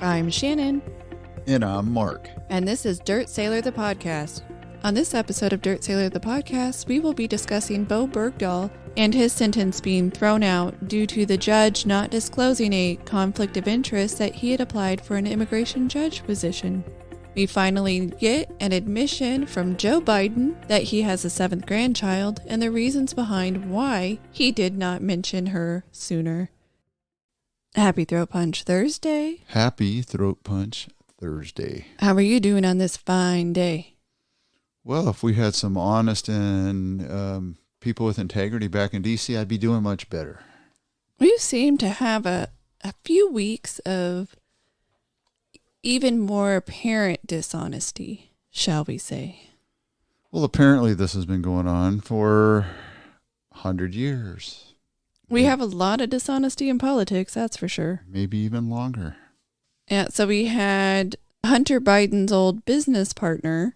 I'm Shannon. And I'm Mark. And this is Dirt Sailor the Podcast. On this episode of Dirt Sailor the Podcast, we will be discussing Bo Bergdahl and his sentence being thrown out due to the judge not disclosing a conflict of interest that he had applied for an immigration judge position. We finally get an admission from Joe Biden that he has a 7th grandchild and the reasons behind why he did not mention her sooner. Happy Throat Punch Thursday. Happy Throat Punch Thursday. How are you doing on this fine day? Well, if we had some honest and people with integrity back in D.C., I'd be doing much better. We seem to have a few weeks of even more apparent dishonesty, shall we say. Well, apparently this has been going on for 100 years. We have a lot of dishonesty in politics, that's for sure. Maybe even longer. Yeah, so we had Hunter Biden's old business partner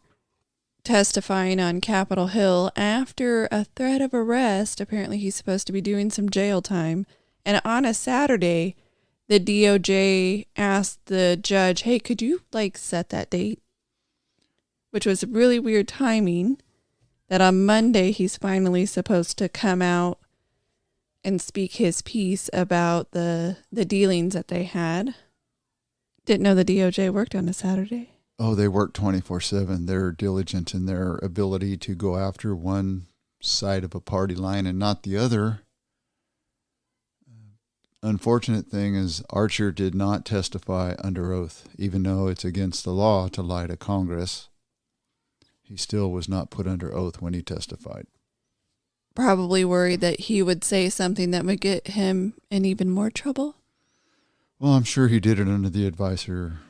testifying on Capitol Hill after a threat of arrest. Apparently he's supposed to be doing some jail time. And on a Saturday, the DOJ asked the judge, hey, could you set that date? Which was really weird timing that on Monday he's finally supposed to come out and speak his piece about the dealings that they had. Didn't know the DOJ worked on a Saturday. Oh, they work 24/7. They're diligent in their ability to go after one side of a party line and not the other. Unfortunate thing is Archer did not testify under oath, even though it's against the law to lie to Congress. He still was not put under oath when he testified. Probably worried that he would say something that would get him in even more trouble. Well, I'm sure he did it under the advice or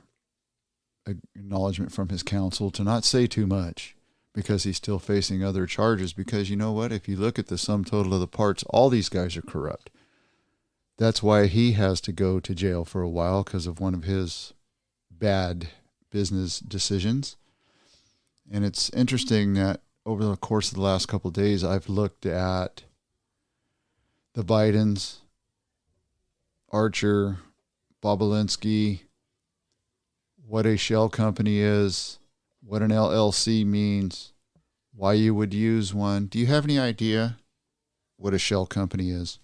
acknowledgement from his counsel to not say too much because he's still facing other charges. Because you know what? If you look at the sum total of the parts, all these guys are corrupt. That's why he has to go to jail for a while because of one of his bad business decisions. And it's interesting that over the course of the last couple of days, I've looked at the Bidens, Archer, Bobolinsky, what a shell company is, what an LLC means, why you would use one. Do you have any idea what a shell company is?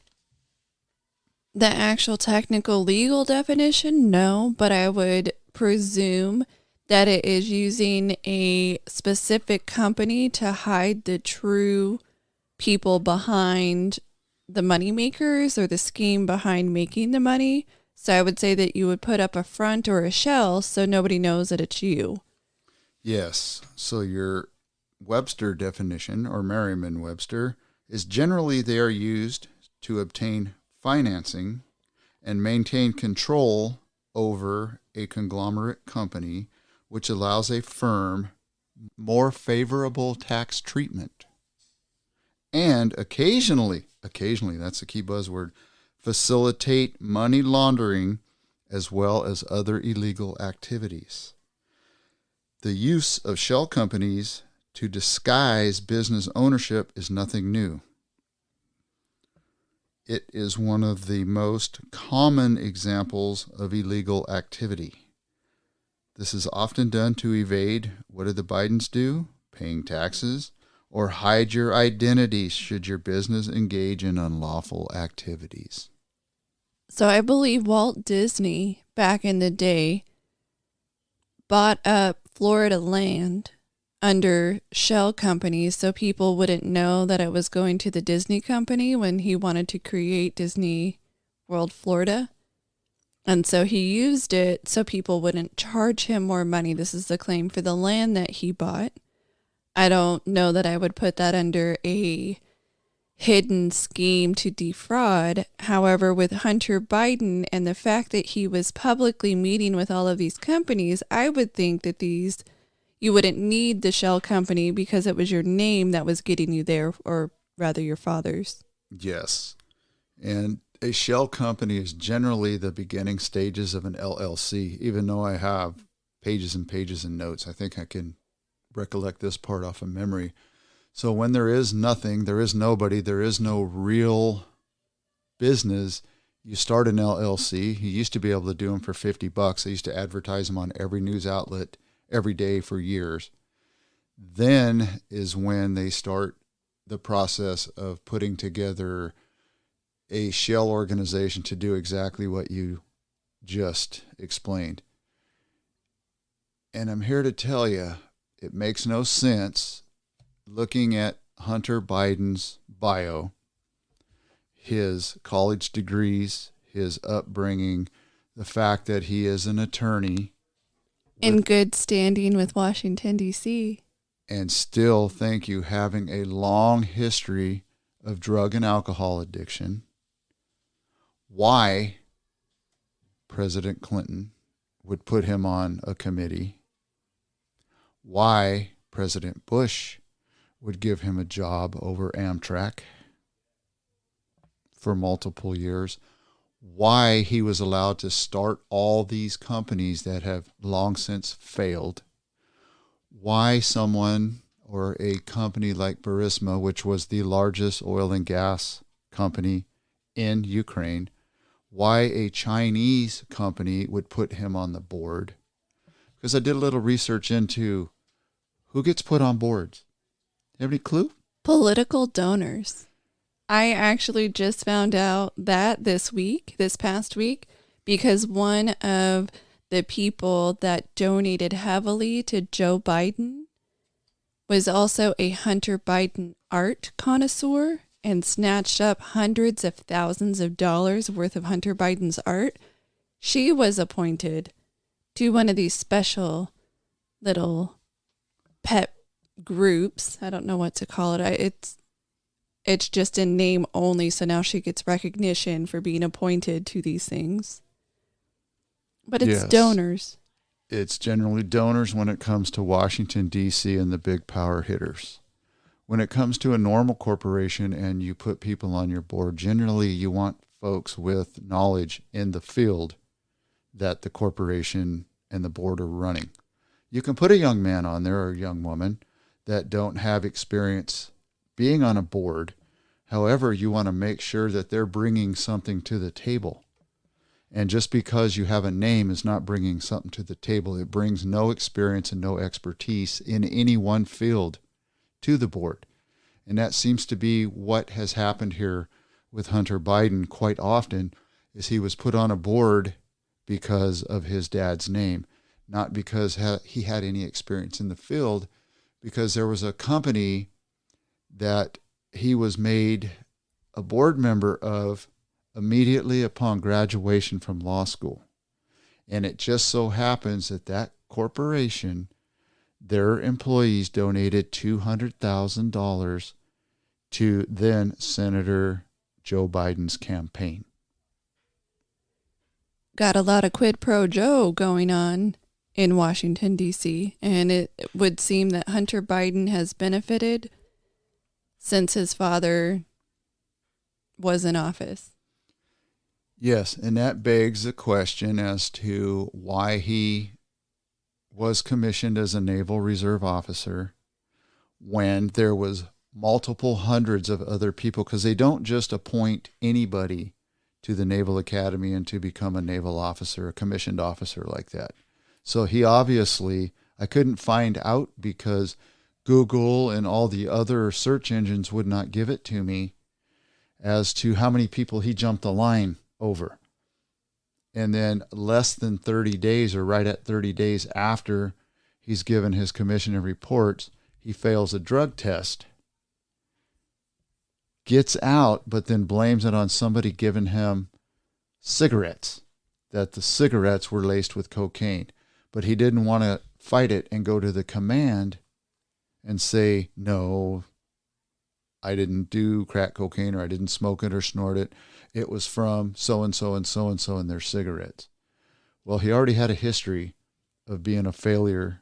The actual technical legal definition, no, but I would presume that it is using a specific company to hide the true people behind the money makers or the scheme behind making the money. So I would say that you would put up a front or a shell so nobody knows that it's you. Yes. So your Webster definition or Merriam-Webster is generally they are used to obtain financing and maintain control over a conglomerate company, which allows a firm more favorable tax treatment. And occasionally, that's the key buzzword, facilitate money laundering as well as other illegal activities. The use of shell companies to disguise business ownership is nothing new. It is one of the most common examples of illegal activity. This is often done to evade, what did the Bidens do? Paying taxes, or hide your identity should your business engage in unlawful activities. So I believe Walt Disney, back in the day, bought up Florida land under shell companies so people wouldn't know that it was going to the Disney company when he wanted to create Disney World Florida. And so he used it so people wouldn't charge him more money. This is the claim for the land that he bought. I don't know that I would put that under a hidden scheme to defraud. However, with Hunter Biden and the fact that he was publicly meeting with all of these companies, I would think that you wouldn't need the shell company because it was your name that was getting you there, or rather your father's. Yes. And a shell company is generally the beginning stages of an LLC, even though I have pages and pages and notes. I think I can recollect this part off of memory. So when there is nothing, there is nobody, there is no real business, you start an LLC. You used to be able to do them for $50. They used to advertise them on every news outlet every day for years. Then is when they start the process of putting together a shell organization to do exactly what you just explained. And I'm here to tell you, it makes no sense looking at Hunter Biden's bio, his college degrees, his upbringing, the fact that he is an attorney. In good standing with Washington, D.C. And still, thank you, having a long history of drug and alcohol addiction. Why President Clinton would put him on a committee. Why President Bush would give him a job over Amtrak for multiple years. Why he was allowed to start all these companies that have long since failed. Why someone or a company like Burisma, which was the largest oil and gas company in Ukraine, why a Chinese company would put him on the board. Because I did a little research into who gets put on boards. You have any clue? Political donors. I actually just found out that this past week, because one of the people that donated heavily to Joe Biden was also a Hunter Biden art connoisseur and snatched up hundreds of thousands of dollars worth of Hunter Biden's art. She was appointed to one of these special little pet groups. I don't know what to call it. It's just in name only, so now she gets recognition for being appointed to these things. But it's donors. It's generally donors when it comes to Washington, D.C. and the big power hitters. When it comes to a normal corporation and you put people on your board, generally you want folks with knowledge in the field that the corporation and the board are running. You can put a young man on there or a young woman that don't have experience being on a board. However, you want to make sure that they're bringing something to the table. And just because you have a name is not bringing something to the table. It brings no experience and no expertise in any one field to the board. And that seems to be what has happened here with Hunter Biden quite often, is he was put on a board because of his dad's name, not because he had any experience in the field, because there was a company that he was made a board member of immediately upon graduation from law school. And it just so happens that that corporation, their employees donated $200,000 to then Senator Joe Biden's campaign. Got a lot of quid pro Joe going on in Washington, D.C., and it would seem that Hunter Biden has benefited since his father was in office. Yes, and that begs the question as to why he was commissioned as a Naval Reserve officer when there was multiple hundreds of other people, because they don't just appoint anybody to the Naval Academy and to become a naval officer, a commissioned officer like that. So he obviously, I couldn't find out because Google and all the other search engines would not give it to me as to how many people he jumped the line over. And then less than 30 days or right at 30 days after he's given his commission of reports, he fails a drug test, gets out, but then blames it on somebody giving him cigarettes, that the cigarettes were laced with cocaine. But he didn't want to fight it and go to the command and say, no, I didn't do crack cocaine, or I didn't smoke it or snort it. It was from so-and-so and so-and-so and their cigarettes. Well, he already had a history of being a failure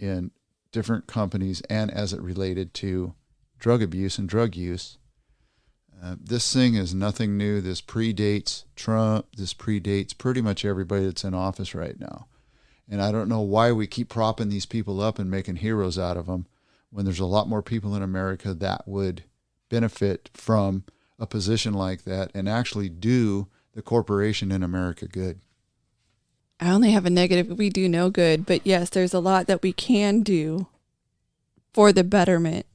in different companies and as it related to drug abuse and drug use. This thing is nothing new. This predates Trump. This predates pretty much everybody that's in office right now. And I don't know why we keep propping these people up and making heroes out of them when there's a lot more people in America that would benefit from a position like that and actually do the corporation in America good. I only have a negative. We do no good, but yes, there's a lot that we can do for the betterment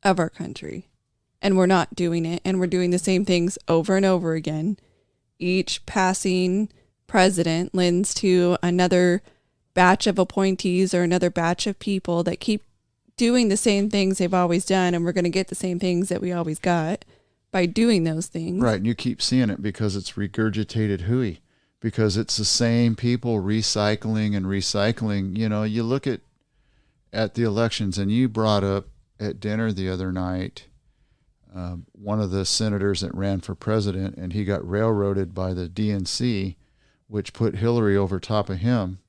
of our country. And we're not doing it. And we're doing the same things over and over again. Each passing president lends to another batch of appointees or another batch of people that keep doing the same things they've always done. And we're going to get the same things that we always got by doing those things. Right. And you keep seeing it because it's regurgitated hooey. Because it's the same people recycling and recycling. You know, you look at the elections, and you brought up at dinner the other night one of the senators that ran for president, and he got railroaded by the DNC, which put Hillary over top of him,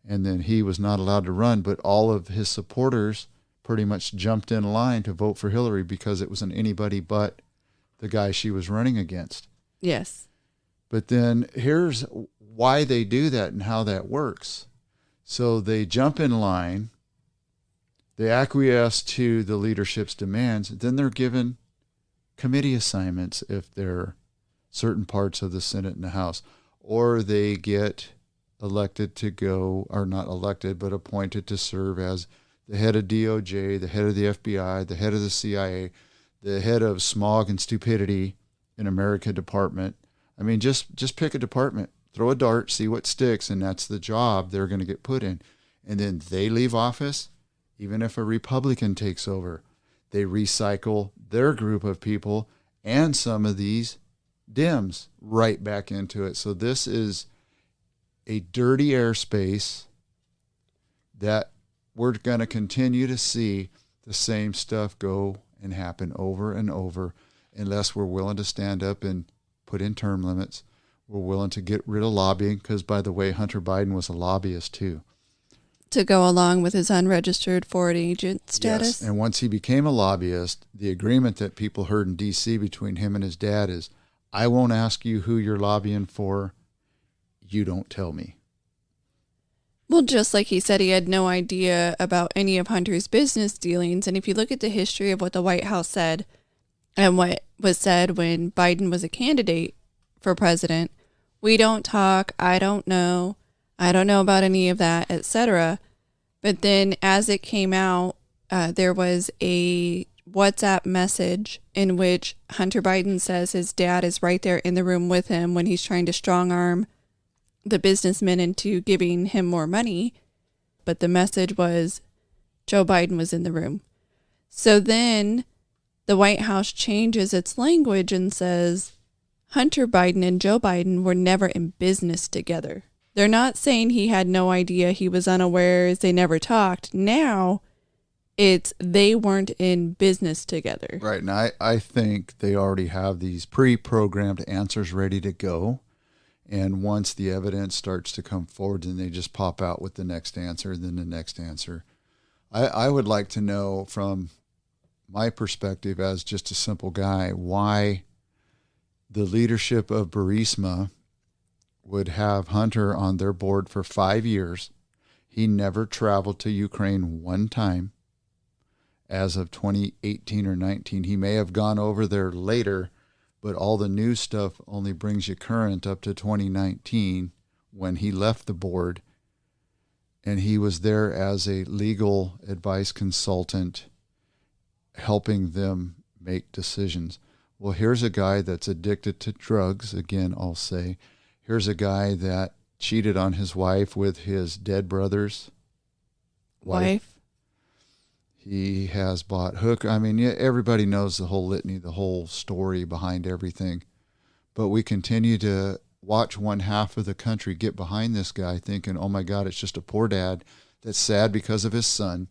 and then he was not allowed to run, but all of his supporters pretty much jumped in line to vote for Hillary because it was an anybody but the guy she was running against. Yes. But then here's why they do that and how that works. So they jump in line, they acquiesce to the leadership's demands, then they're given committee assignments if they're certain parts of the Senate and the House, or they get elected to go, or not elected, but appointed to serve as the head of DOJ, the head of the FBI, the head of the CIA, the head of smog and stupidity in America department. I mean, just pick a department, throw a dart, see what sticks, and that's the job they're going to get put in. And then they leave office, even if a Republican takes over. They recycle their group of people and some of these Dems right back into it. So this is a dirty airspace that we're going to continue to see the same stuff go and happen over and over unless we're willing to stand up and put in term limits. We're willing to get rid of lobbying because, by the way, Hunter Biden was a lobbyist too. To go along with his unregistered foreign agent status? Yes, and once he became a lobbyist, the agreement that people heard in D.C. between him and his dad is, I won't ask you who you're lobbying for. You don't tell me. Well, just like he said, he had no idea about any of Hunter's business dealings. And if you look at the history of what the White House said and what was said when Biden was a candidate for president, we don't talk, I don't know about any of that, etc. But then as it came out, there was a WhatsApp message in which Hunter Biden says his dad is right there in the room with him when he's trying to strong arm the businessmen into giving him more money. But the message was Joe Biden was in the room. So then the White House changes its language and says Hunter Biden and Joe Biden were never in business together. They're not saying he had no idea, he was unaware, they never talked. Now it's they weren't in business together. Right. And I think they already have these pre-programmed answers ready to go. And once the evidence starts to come forward, then they just pop out with the next answer, then the next answer. I would like to know from my perspective as just a simple guy, why the leadership of Burisma would have Hunter on their board for 5 years. He never traveled to Ukraine one time as of 2018 or 19. He may have gone over there later, but all the new stuff only brings you current up to 2019 when he left the board. And he was there as a legal advice consultant helping them make decisions. Well, here's a guy that's addicted to drugs, again, I'll say. Here's a guy that cheated on his wife with his dead brother's wife. He has bought hook. I mean, yeah, everybody knows the whole litany, the whole story behind everything. But we continue to watch one half of the country get behind this guy thinking, oh my God, it's just a poor dad that's sad because of his son.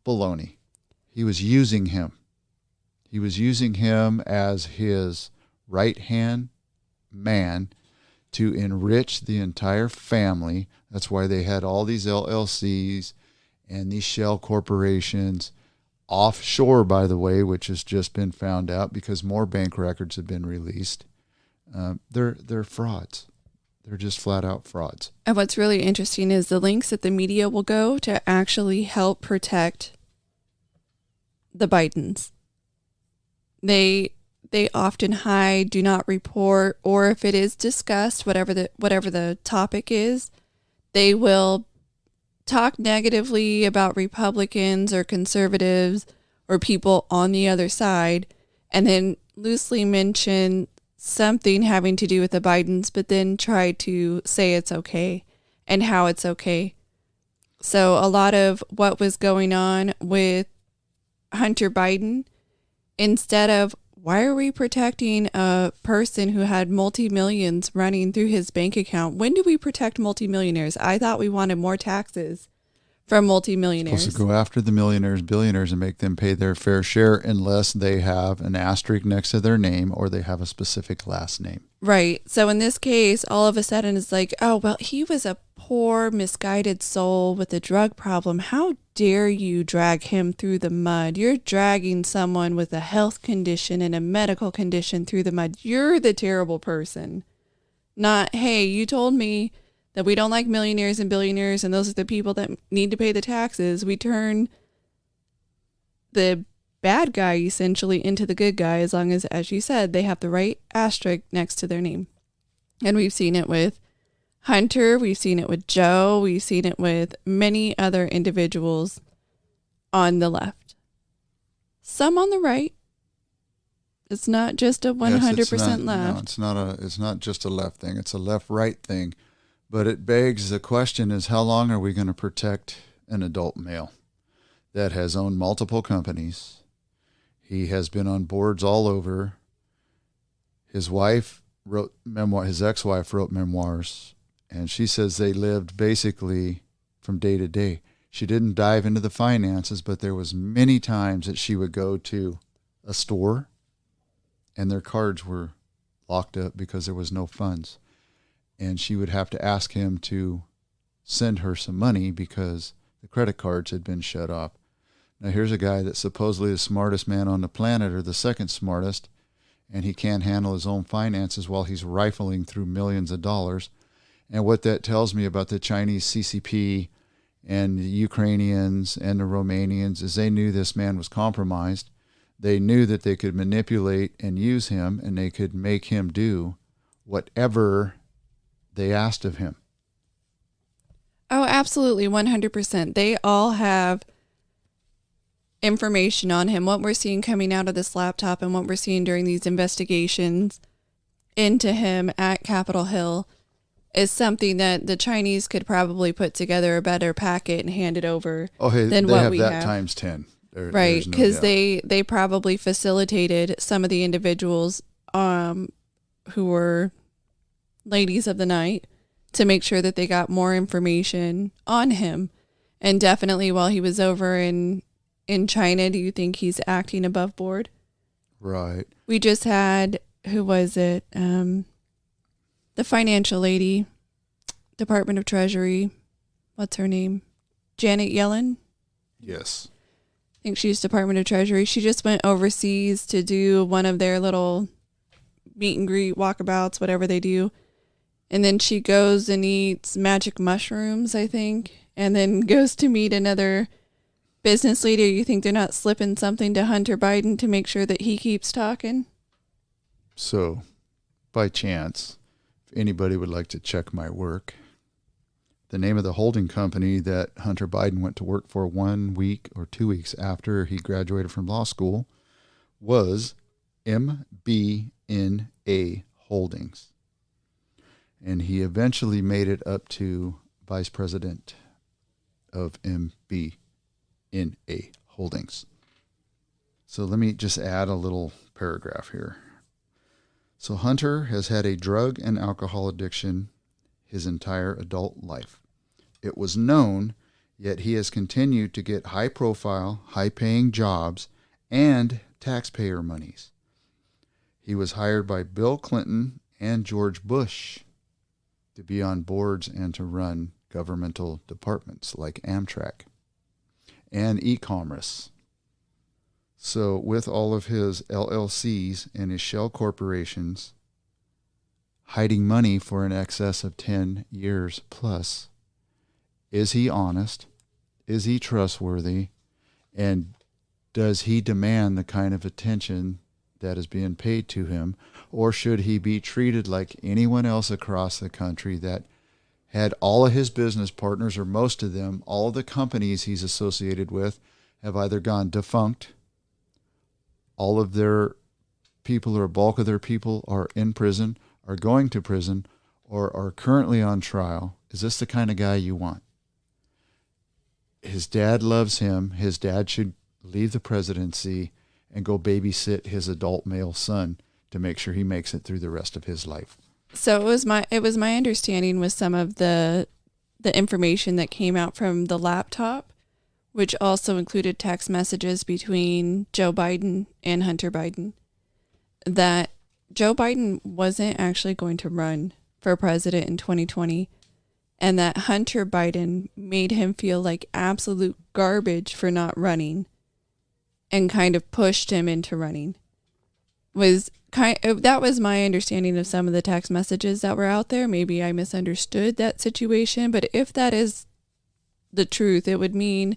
Baloney. He was using him. He was using him as his right-hand man to enrich the entire family. That's why they had all these LLCs and these shell corporations offshore, by the way, which has just been found out because more bank records have been released. They're frauds. They're just flat out frauds. And what's really interesting is the links that the media will go to actually help protect the Bidens. they often hide, do not report, or if it is discussed, whatever the topic is, they will talk negatively about Republicans or conservatives or people on the other side, and then loosely mention something having to do with the Bidens, but then try to say it's okay and how it's okay. So a lot of what was going on with Hunter Biden, instead of why are we protecting a person who had multi-millions running through his bank account? When do we protect multimillionaires? I thought we wanted more taxes from multimillionaires. Supposed to go after the millionaires, billionaires, and make them pay their fair share unless they have an asterisk next to their name or they have a specific last name. Right. So in this case, all of a sudden it's like, oh, well, he was a poor, misguided soul with a drug problem. How dare you drag him through the mud? You're dragging someone with a health condition and a medical condition through the mud. You're the terrible person. Not, hey, you told me that we don't like millionaires and billionaires and those are the people that need to pay the taxes. We turn the bad guy essentially into the good guy as long as you said, they have the right asterisk next to their name. And we've seen it with Hunter, we've seen it with Joe, we've seen it with many other individuals on the left. Some on the right. It's not just a 100% left. No, it's not just a left thing. It's a left-right thing. But it begs the question is how long are we going to protect an adult male that has owned multiple companies? He has been on boards all over. His wife wrote his ex-wife wrote memoirs, and she says they lived basically from day to day. She didn't dive into the finances, but there was many times that she would go to a store and their cards were locked up because there was no funds. And she would have to ask him to send her some money because the credit cards had been shut off. Now here's a guy that's supposedly the smartest man on the planet or the second smartest, and he can't handle his own finances while he's rifling through millions of dollars. And what that tells me about the Chinese CCP and the Ukrainians and the Romanians is they knew this man was compromised. They knew that they could manipulate and use him, and they could make him do whatever they asked of him. Oh, absolutely, 100%. They all have information on him. What we're seeing coming out of this laptop and what we're seeing during these investigations into him at Capitol Hill is something that the Chinese could probably put together a better packet and hand it over than what we have. They have that times 10. Right, because they probably facilitated some of the individuals who were ladies of the night to make sure that they got more information on him. And definitely while he was over in China, do you think he's acting above board? Right. We just had, who was it? The financial lady, Department of Treasury. What's her name? Janet Yellen? Yes. I think she's Department of Treasury. She just went overseas to do one of their little meet and greet walkabouts, whatever they do. And then she goes and eats magic mushrooms, I think, and then goes to meet another business leader. You think they're not slipping something to Hunter Biden to make sure that he keeps talking? So, by chance, if anybody would like to check my work, the name of the holding company that Hunter Biden went to work for 1 week or 2 weeks after he graduated from law school was MBNA Holdings. And he eventually made it up to vice president of MBNA Holdings. So let me just add a little paragraph here. So Hunter has had a drug and alcohol addiction his entire adult life. It was known, yet he has continued to get high-profile, high-paying jobs and taxpayer monies. He was hired by Bill Clinton and George Bush to be on boards and to run governmental departments like Amtrak and e-commerce. So with all of his LLCs and his shell corporations hiding money for an excess of 10 years plus, is he honest? Is he trustworthy? And does he demand the kind of attention that is being paid to him, or should he be treated like anyone else across the country that had all of his business partners, or most of them, all of the companies he's associated with, have either gone defunct, all of their people or a bulk of their people are in prison, are going to prison, or are currently on trial? Is this the kind of guy you want? His dad loves him. His dad should leave the presidency and go babysit his adult male son to make sure he makes it through the rest of his life. So it was my understanding with some of the information that came out from the laptop, which also included text messages between Joe Biden and Hunter Biden, that Joe Biden wasn't actually going to run for president in 2020, and that Hunter Biden made him feel like absolute garbage for not running and kind of pushed him into running. That was my understanding of some of the text messages that were out there. Maybe I misunderstood that situation, but if that is the truth, it would mean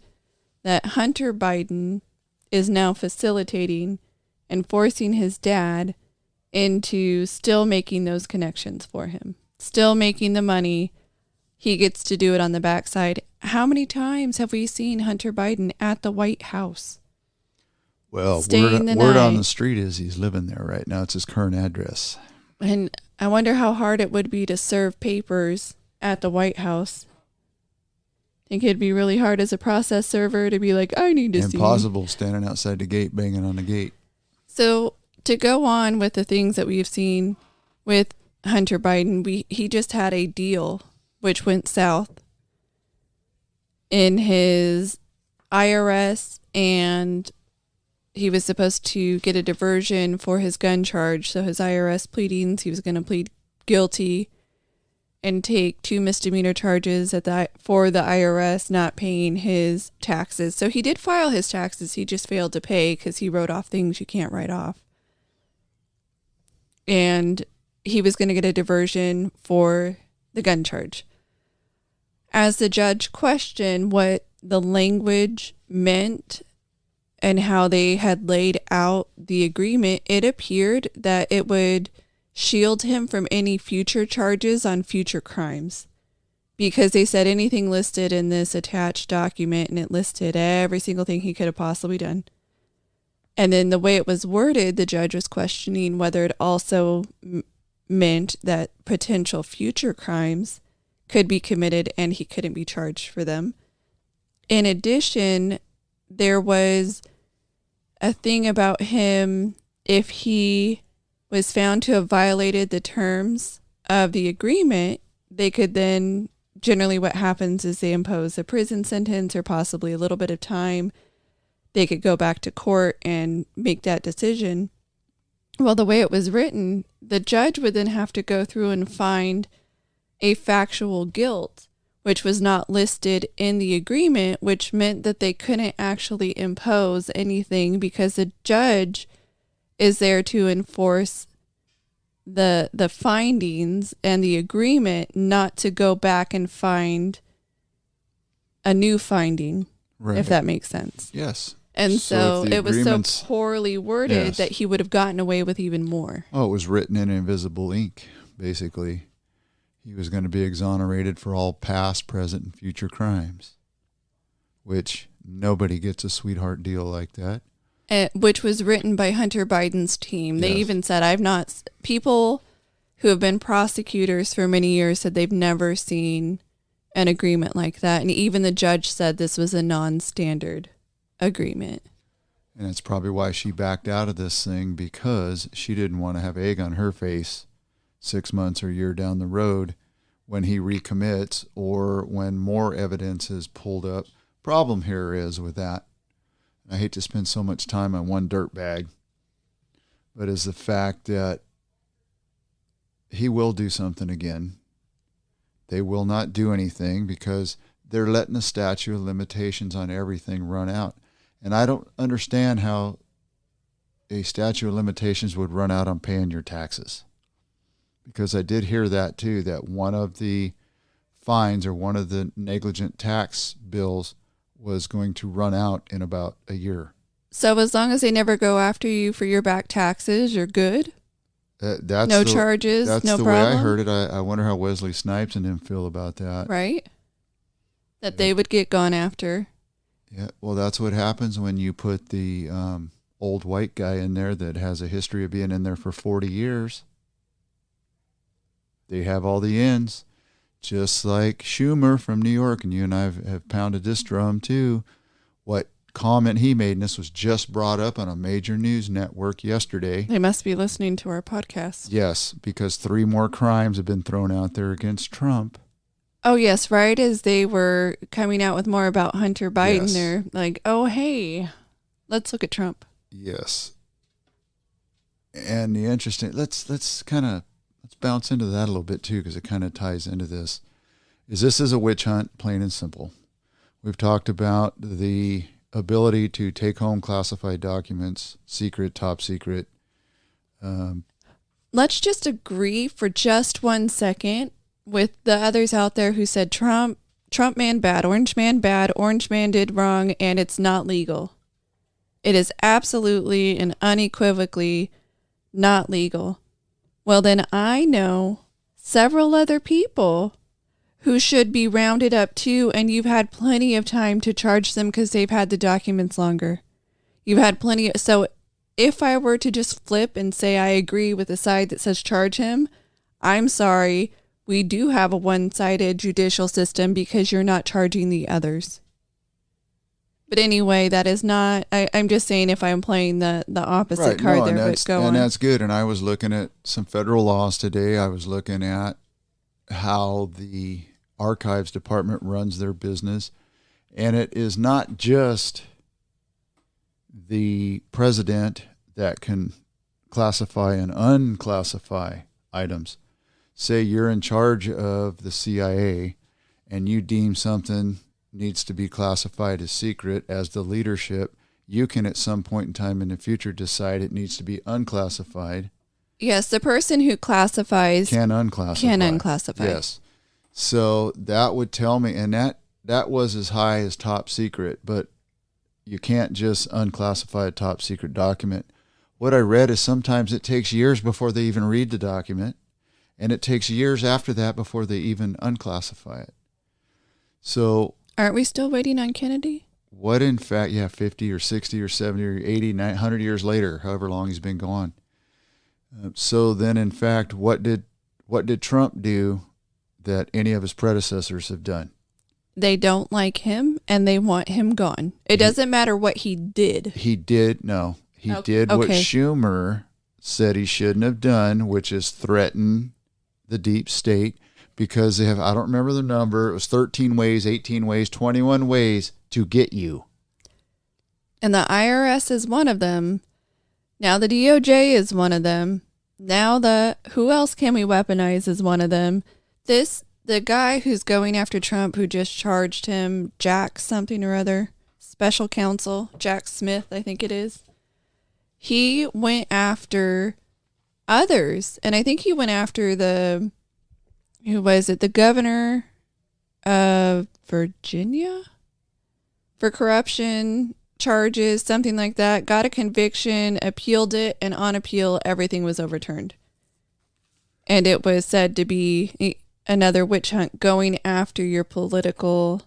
that Hunter Biden is now facilitating and forcing his dad into still making those connections for him, still making the money. He gets to do it on the backside. How many times have we seen Hunter Biden at the White House? Well, word on the street is he's living there right now. It's his current address. And I wonder how hard it would be to serve papers at the White House. I think it'd be really hard as a process server to be like, I need to see. Impossible standing outside the gate, banging on the gate. So to go on with the things that we've seen with Hunter Biden, he just had a deal which went south in his IRS, and he was supposed to get a diversion for his gun charge. So his IRS pleadings, he was going to plead guilty and take 2 misdemeanor charges for the IRS not paying his taxes. So he did file his taxes. He just failed to pay because he wrote off things you can't write off. And he was going to get a diversion for the gun charge. As the judge questioned what the language meant and how they had laid out the agreement, it appeared that it would shield him from any future charges on future crimes, because they said anything listed in this attached document, and it listed every single thing he could have possibly done. And then the way it was worded, the judge was questioning whether it also meant that potential future crimes could be committed and he couldn't be charged for them. In addition, there was a thing about him, if he was found to have violated the terms of the agreement, they could then, generally what happens is they impose a prison sentence or possibly a little bit of time. They could go back to court and make that decision. Well, the way it was written, the judge would then have to go through and find a factual guilt, which was not listed in the agreement, which meant that they couldn't actually impose anything because the judge is there to enforce the findings and the agreement, not to go back and find a new finding, right, if that makes sense. Yes. And so it was so poorly worded, yes, that he would have gotten away with even more. Oh, it was written in invisible ink, basically. He was going to be exonerated for all past, present, and future crimes, which nobody gets a sweetheart deal like that. Which was written by Hunter Biden's team. They, yes, even said, people who have been prosecutors for many years said they've never seen an agreement like that. And even the judge said this was a non-standard agreement. And that's probably why she backed out of this thing, because she didn't want to have egg on her face 6 months or a year down the road when he recommits or when more evidence is pulled up. Problem here is with that, I hate to spend so much time on one dirtbag, but is the fact that he will do something again. They will not do anything because they're letting the statute of limitations on everything run out. And I don't understand how a statute of limitations would run out on paying your taxes. Because I did hear that too, that one of the fines or one of the negligent tax bills was going to run out in about a year. So as long as they never go after you for your back taxes, you're good? That's no charges, that's no the problem? way I heard it. I wonder how Wesley Snipes and them feel about that. Right? That they would get gone after. Yeah, well, that's what happens when you put the old white guy in there that has a history of being in there for 40 years. They have all the ins, just like Schumer from New York, and you and I have pounded this drum too. What comment he made, and this was just brought up on a major news network yesterday. They must be listening to our podcast. Yes, because 3 more crimes have been thrown out there against Trump. Oh, yes, right as they were coming out with more about Hunter Biden, Yes. They're like, oh, hey, let's look at Trump. Yes. And the interesting, let's bounce into that a little bit too, because it kind of ties into this. This is a witch hunt, plain and simple. We've talked about the ability to take home classified documents, secret, top secret. Let's just agree for just 1 second with the others out there who said Trump man bad, Orange man did wrong, and it's not legal. It is absolutely and unequivocally not legal. Well, then I know several other people who should be rounded up too, and you've had plenty of time to charge them because they've had the documents longer. You've had plenty of, so if I were to just flip and say I agree with the side that says charge him, I'm sorry, we do have a one-sided judicial system because you're not charging the others. But anyway, that is not, I'm just saying if I'm playing the opposite card there, but go on. And that's good. And I was looking at some federal laws today. I was looking at how the Archives Department runs their business. And it is not just the president that can classify and unclassify items. Say you're in charge of the CIA and you deem something needs to be classified as secret. As the leadership, you can at some point in time in the future decide it needs to be unclassified. Yes, the person who classifies can unclassify. Yes. So that would tell me, and that was as high as top secret, but you can't just unclassify a top secret document. What I read is sometimes it takes years before they even read the document, and it takes years after that before they even unclassify it. So aren't we still waiting on Kennedy? What in fact, 50 or 60 or 70 or 80, 100 years later, however long he's been gone. So then, in fact, what did Trump do that any of his predecessors have done? They don't like him and they want him gone. It doesn't matter what he did. He did what Schumer said he shouldn't have done, which is threaten the deep state, because they have, I don't remember the number, it was 13 ways, 18 ways, 21 ways to get you. And the IRS is one of them. Now the DOJ is one of them. Now who else can we weaponize is one of them. The guy who's going after Trump, who just charged him, Jack something or other, special counsel, Jack Smith, I think it is. He went after others. And I think he went after the governor of Virginia for corruption charges, something like that, got a conviction, appealed it, and on appeal, everything was overturned. And it was said to be another witch hunt going after your political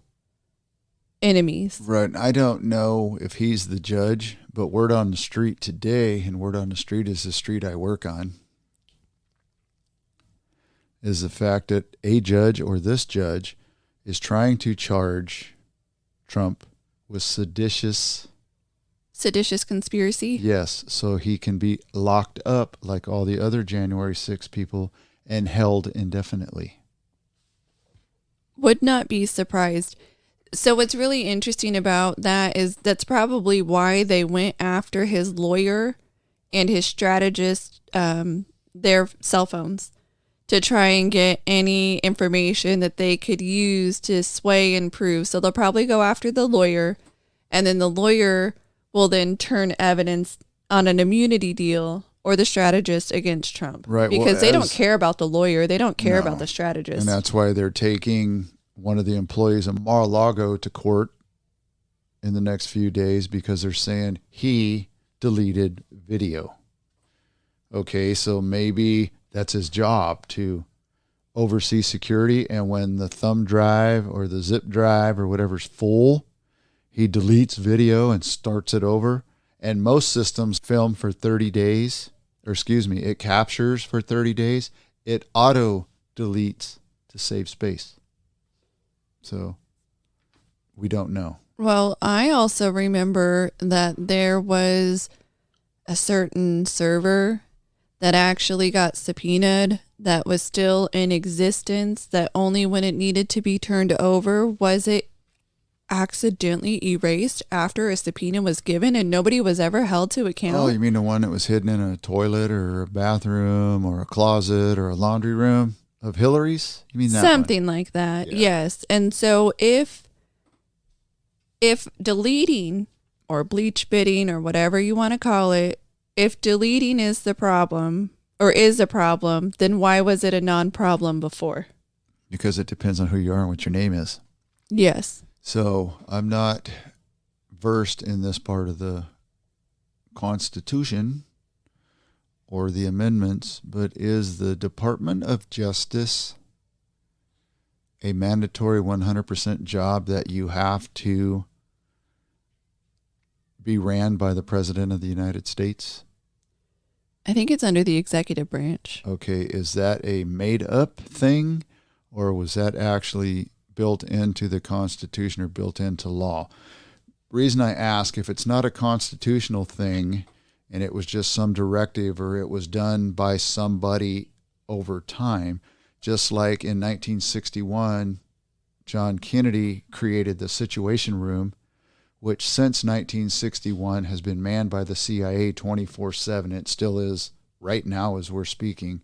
enemies. Right. I don't know if he's the judge, but word on the street today, and word on the street is the street I work on, is the fact that a judge or this judge is trying to charge Trump with seditious conspiracy. Yes, so he can be locked up like all the other January 6 people and held indefinitely. Would not be surprised. So what's really interesting about that is that's probably why they went after his lawyer and his strategist, their cell phones, to try and get any information that they could use to sway and prove. So they'll probably go after the lawyer, and then the lawyer will then turn evidence on an immunity deal or the strategist against Trump. Right. Because they don't care about the lawyer. They don't care about the strategist. And that's why they're taking one of the employees of Mar-a-Lago to court in the next few days because they're saying he deleted video. Okay, so maybe that's his job to oversee security, and when the thumb drive or the zip drive or whatever's full, he deletes video and starts it over. And most systems film for 30 days, or excuse me, it captures for 30 days. It auto deletes to save space. So we don't know. Well, I also remember that there was a certain server that actually got subpoenaed that was still in existence, that only when it needed to be turned over was it accidentally erased after a subpoena was given, and nobody was ever held to account. Oh, you mean the one that was hidden in a toilet or a bathroom or a closet or a laundry room of Hillary's? You mean that something one? like that? Yeah. Yes. And so if deleting or bleach bitting or whatever you want to call it, if deleting is the problem or is a problem, then why was it a non-problem before? Because it depends on who you are and what your name is. Yes. So I'm not versed in this part of the Constitution or the amendments, but is the Department of Justice a mandatory 100% job that you have to be ran by the President of the United States? I think it's under the executive branch. Okay, is that a made-up thing, or was that actually built into the Constitution or built into law? Reason I ask, if it's not a constitutional thing and it was just some directive or it was done by somebody over time, just like in 1961, John Kennedy created the Situation Room, which since 1961 has been manned by the CIA 24/7. It still is right now as we're speaking.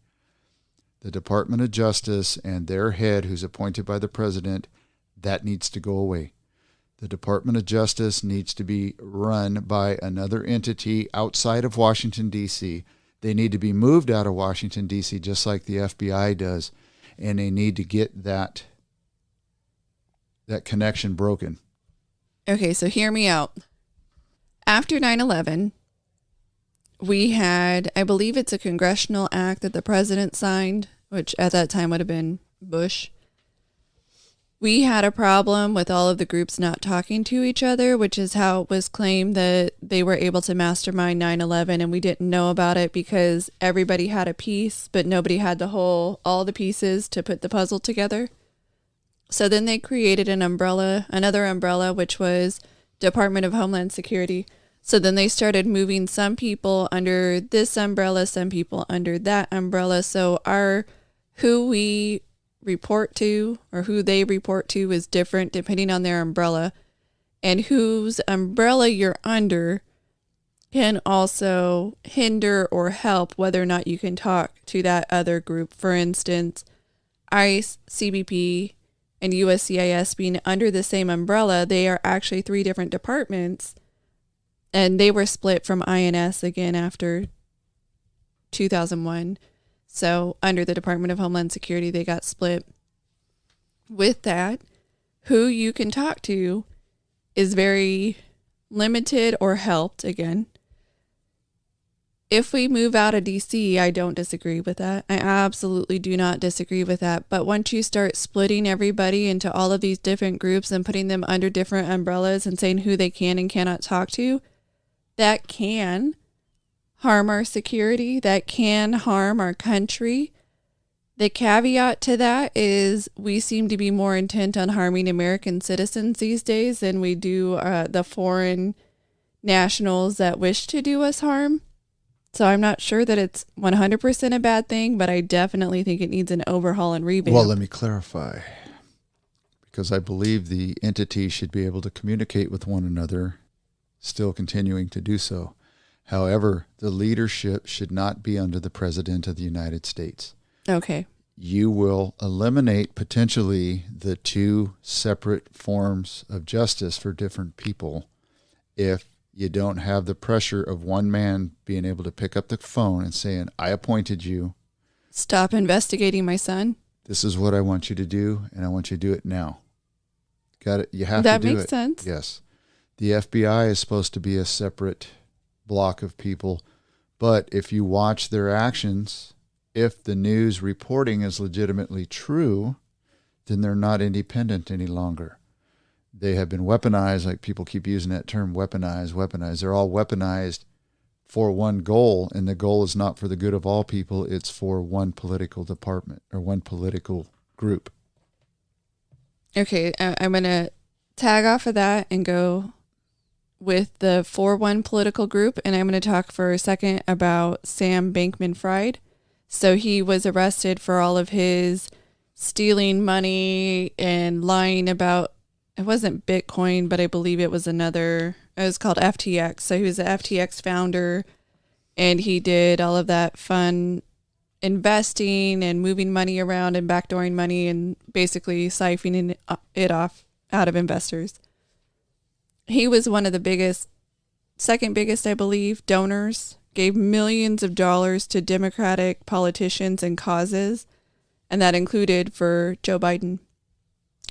The Department of Justice and their head, who's appointed by the president, that needs to go away. The Department of Justice needs to be run by another entity outside of Washington, D.C. They need to be moved out of Washington, D.C., just like the FBI does, and they need to get that connection broken. Okay, so hear me out. After 9/11, we had, I believe it's a congressional act that the president signed, which at that time would have been Bush. We had a problem with all of the groups not talking to each other, which is how it was claimed that they were able to mastermind 9/11, and we didn't know about it because everybody had a piece, but nobody had all the pieces to put the puzzle together. So then they created another umbrella, which was Department of Homeland Security. So then they started moving some people under this umbrella, some people under that umbrella. So who we report to or who they report to is different depending on their umbrella. And whose umbrella you're under can also hinder or help whether or not you can talk to that other group. For instance, ICE, CBP, and USCIS being under the same umbrella, they are actually 3 different departments, and they were split from INS again after 2001. So under the Department of Homeland Security, they got split. With that, who you can talk to is very limited or helped again. If we move out of DC, I don't disagree with that. I absolutely do not disagree with that. But once you start splitting everybody into all of these different groups and putting them under different umbrellas and saying who they can and cannot talk to, that can harm our security. That can harm our country. The caveat to that is we seem to be more intent on harming American citizens these days than we do the foreign nationals that wish to do us harm. So I'm not sure that it's 100% a bad thing, but I definitely think it needs an overhaul and revamp. Well, let me clarify, because I believe the entity should be able to communicate with one another, still continuing to do so. However, the leadership should not be under the President of the United States. Okay. You will eliminate potentially the 2 separate forms of justice for different people if you don't have the pressure of one man being able to pick up the phone and saying, I appointed you. Stop investigating my son. This is what I want you to do, and I want you to do it now. Got it? You have to do it. That makes sense. Yes. The FBI is supposed to be a separate block of people, but if you watch their actions, if the news reporting is legitimately true, then they're not independent any longer. They have been weaponized, like people keep using that term, weaponized. They're all weaponized for one goal, and the goal is not for the good of all people. It's for one political department or one political group. Okay, I'm going to tag off of that and go with the 4-1 political group, and I'm going to talk for a second about Sam Bankman-Fried. So he was arrested for all of his stealing money and lying about, it wasn't Bitcoin, but I believe it was it was called FTX. So he was the FTX founder, and he did all of that fun investing and moving money around and backdooring money and basically siphoning it off out of investors. He was one of the second biggest, I believe, donors, gave millions of dollars to Democratic politicians and causes, and that included for Joe Biden,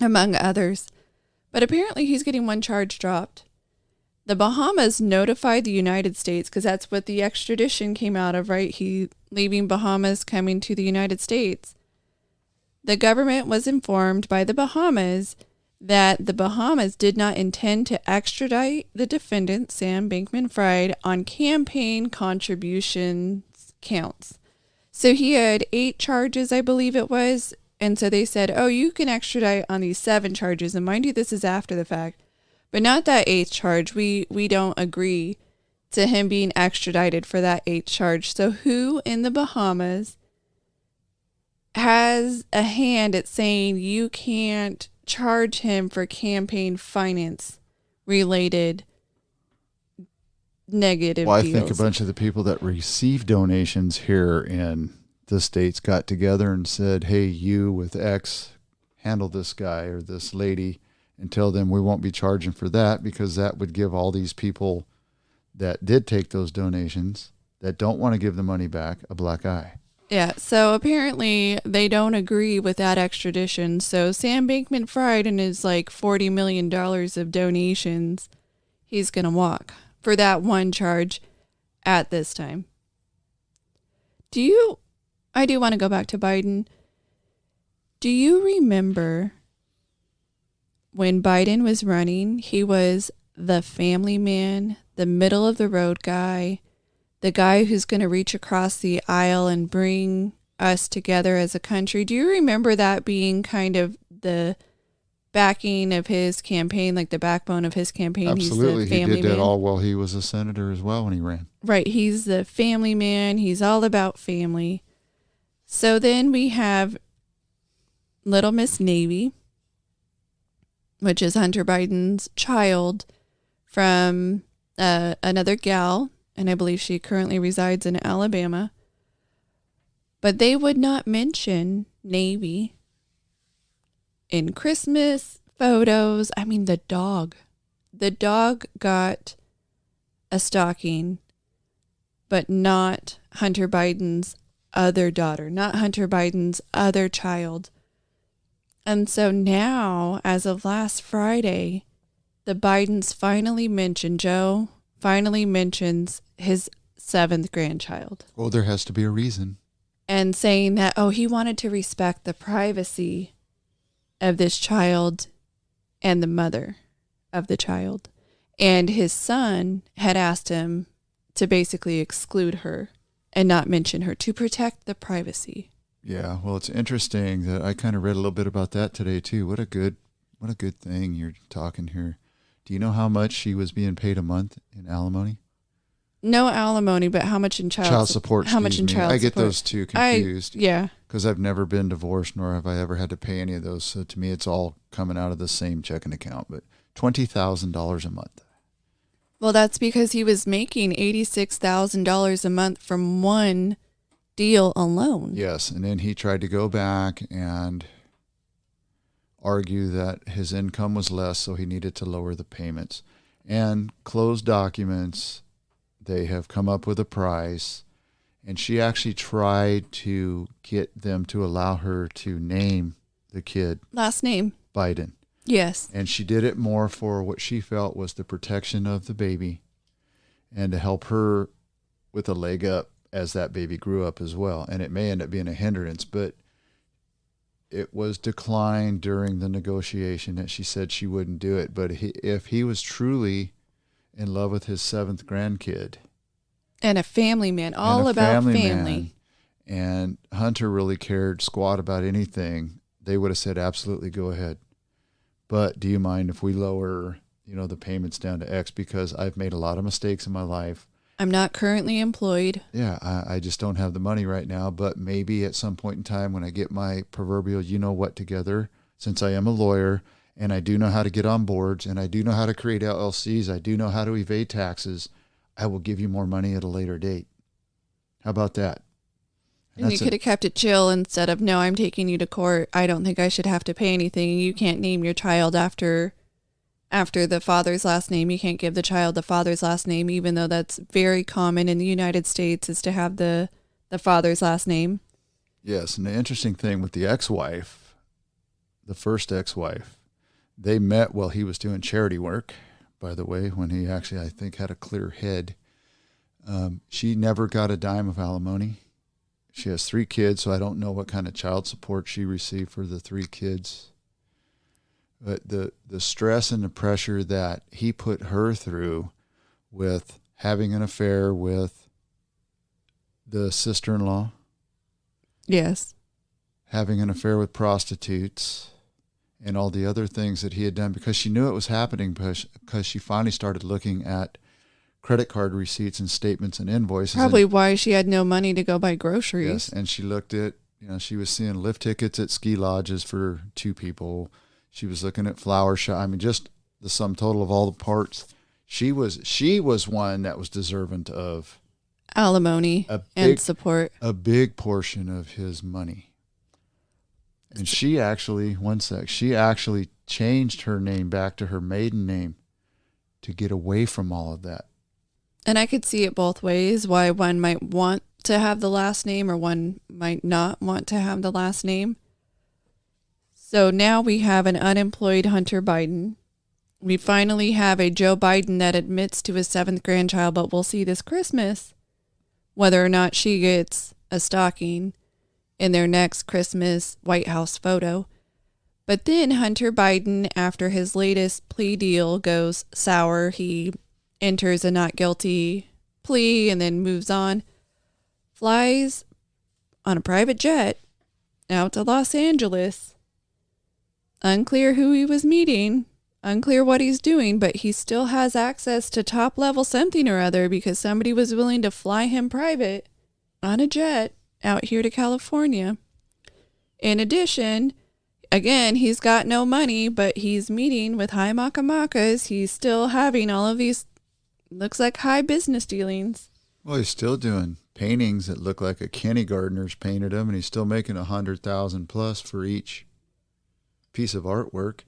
among others. But apparently he's getting one charge dropped. The Bahamas notified the United States, because that's what the extradition came out of, right? He leaving Bahamas, coming to the United States. The government was informed by the Bahamas that the Bahamas did not intend to extradite the defendant, Sam Bankman-Fried, on campaign contributions counts. So he had 8 charges, I believe it was. And so they said, oh, you can extradite on these 7 charges. And mind you, this is after the fact. But not that 8th charge. We don't agree to him being extradited for that 8th charge. So who in the Bahamas has a hand at saying you can't charge him for campaign finance related negative Well, I deals? think a bunch of the people that receive donations here in the States got together and said, hey, you with X, handle this guy or this lady and tell them we won't be charging for that, because that would give all these people that did take those donations that don't want to give the money back a black eye. Yeah, so apparently they don't agree with that extradition. So Sam Bankman-Fried and his like $40 million of donations, he's going to walk for that one charge at this time. I do want to go back to Biden. Do you remember when Biden was running, he was the family man, the middle of the road guy, the guy who's going to reach across the aisle and bring us together as a country? Do you remember that being kind of the backing of his campaign, like the backbone of his campaign? Absolutely. He's the family he did that man. all while he was a senator as well when he ran. Right. He's the family man. He's all about family. So then we have Little Miss Navy, which is Hunter Biden's child from another gal, and I believe she currently resides in Alabama. But they would not mention Navy in Christmas photos. I mean, the dog got a stocking, but not Hunter Biden's other daughter, not Hunter Biden's other child. And so now, as of last Friday, the Bidens Joe finally mentions his 7th grandchild. Well, there has to be a reason. And saying that, he wanted to respect the privacy of this child and the mother of the child. And his son had asked him to basically exclude her and not mention her to protect the privacy. Yeah, well, it's interesting that I kind of read a little bit about that today too. What a good thing you're talking here. Do you know how much she was being paid a month in alimony? No alimony, but how much in child support? How much in child support? I get those two confused. Yeah. Because I've never been divorced, nor have I ever had to pay any of those. So to me, it's all coming out of the same checking account. But $20,000 a month. Well, that's because he was making $86,000 a month from one deal alone. Yes, and then he tried to go back and argue that his income was less, so he needed to lower the payments. And closed documents, they have come up with a price, and she actually tried to get them to allow her to name the kid last name Biden. Yes. And she did it more for what she felt was the protection of the baby and to help her with a leg up as that baby grew up as well. And it may end up being a hindrance, but it was declined during the negotiation that she said she wouldn't do it. But if he was truly in love with his 7th grandkid. And a family man, all about family. Man, and Hunter really cared squat about anything, they would have said, absolutely, go ahead. But do you mind if we lower, the payments down to X, because I've made a lot of mistakes in my life. I'm not currently employed. Yeah, I just don't have the money right now, but maybe at some point in time when I get my proverbial you-know-what together, since I am a lawyer and I do know how to get on boards and I do know how to create LLCs, I do know how to evade taxes, I will give you more money at a later date. How about that? And you could have kept it chill instead of, no, I'm taking you to court. I don't think I should have to pay anything. You can't name your child after the father's last name. You can't give the child the father's last name, even though that's very common in the United States, is to have the father's last name. Yes, and the interesting thing with the ex-wife, the first ex-wife, they met while he was doing charity work, by the way, when he actually, I think, had a clear head. She never got a dime of alimony. She has 3 kids, so I don't know what kind of child support she received for the 3 kids. But the stress and the pressure that he put her through with having an affair with the sister-in-law. Yes. Having an affair with prostitutes and all the other things that he had done, because she knew it was happening, because she finally started looking at credit card receipts and statements and invoices. Probably why she had no money to go buy groceries. Yes, and she looked at, she was seeing lift tickets at ski lodges for 2 people. She was looking at flower shop. I mean, just the sum total of all the parts. She was one that was deserving of alimony and support. A big portion of his money. And she actually changed her name back to her maiden name to get away from all of that. And I could see it both ways, why one might want to have the last name or one might not want to have the last name. So now we have an unemployed Hunter Biden. We finally have a Joe Biden that admits to his 7th grandchild, but we'll see this Christmas whether or not she gets a stocking in their next Christmas White House photo. But then Hunter Biden, after his latest plea deal goes sour, he enters a not guilty plea and then moves on, flies on a private jet out to Los Angeles. Unclear who he was meeting, unclear what he's doing, but he still has access to top level something or other because somebody was willing to fly him private on a jet out here to California. In addition, again, he's got no money, but he's meeting with high makamakas. He's still having all of these, looks like high business dealings. Well, he's still doing paintings that look like a kindergartner's painted them, and he's still making $100,000 plus for each piece of artwork.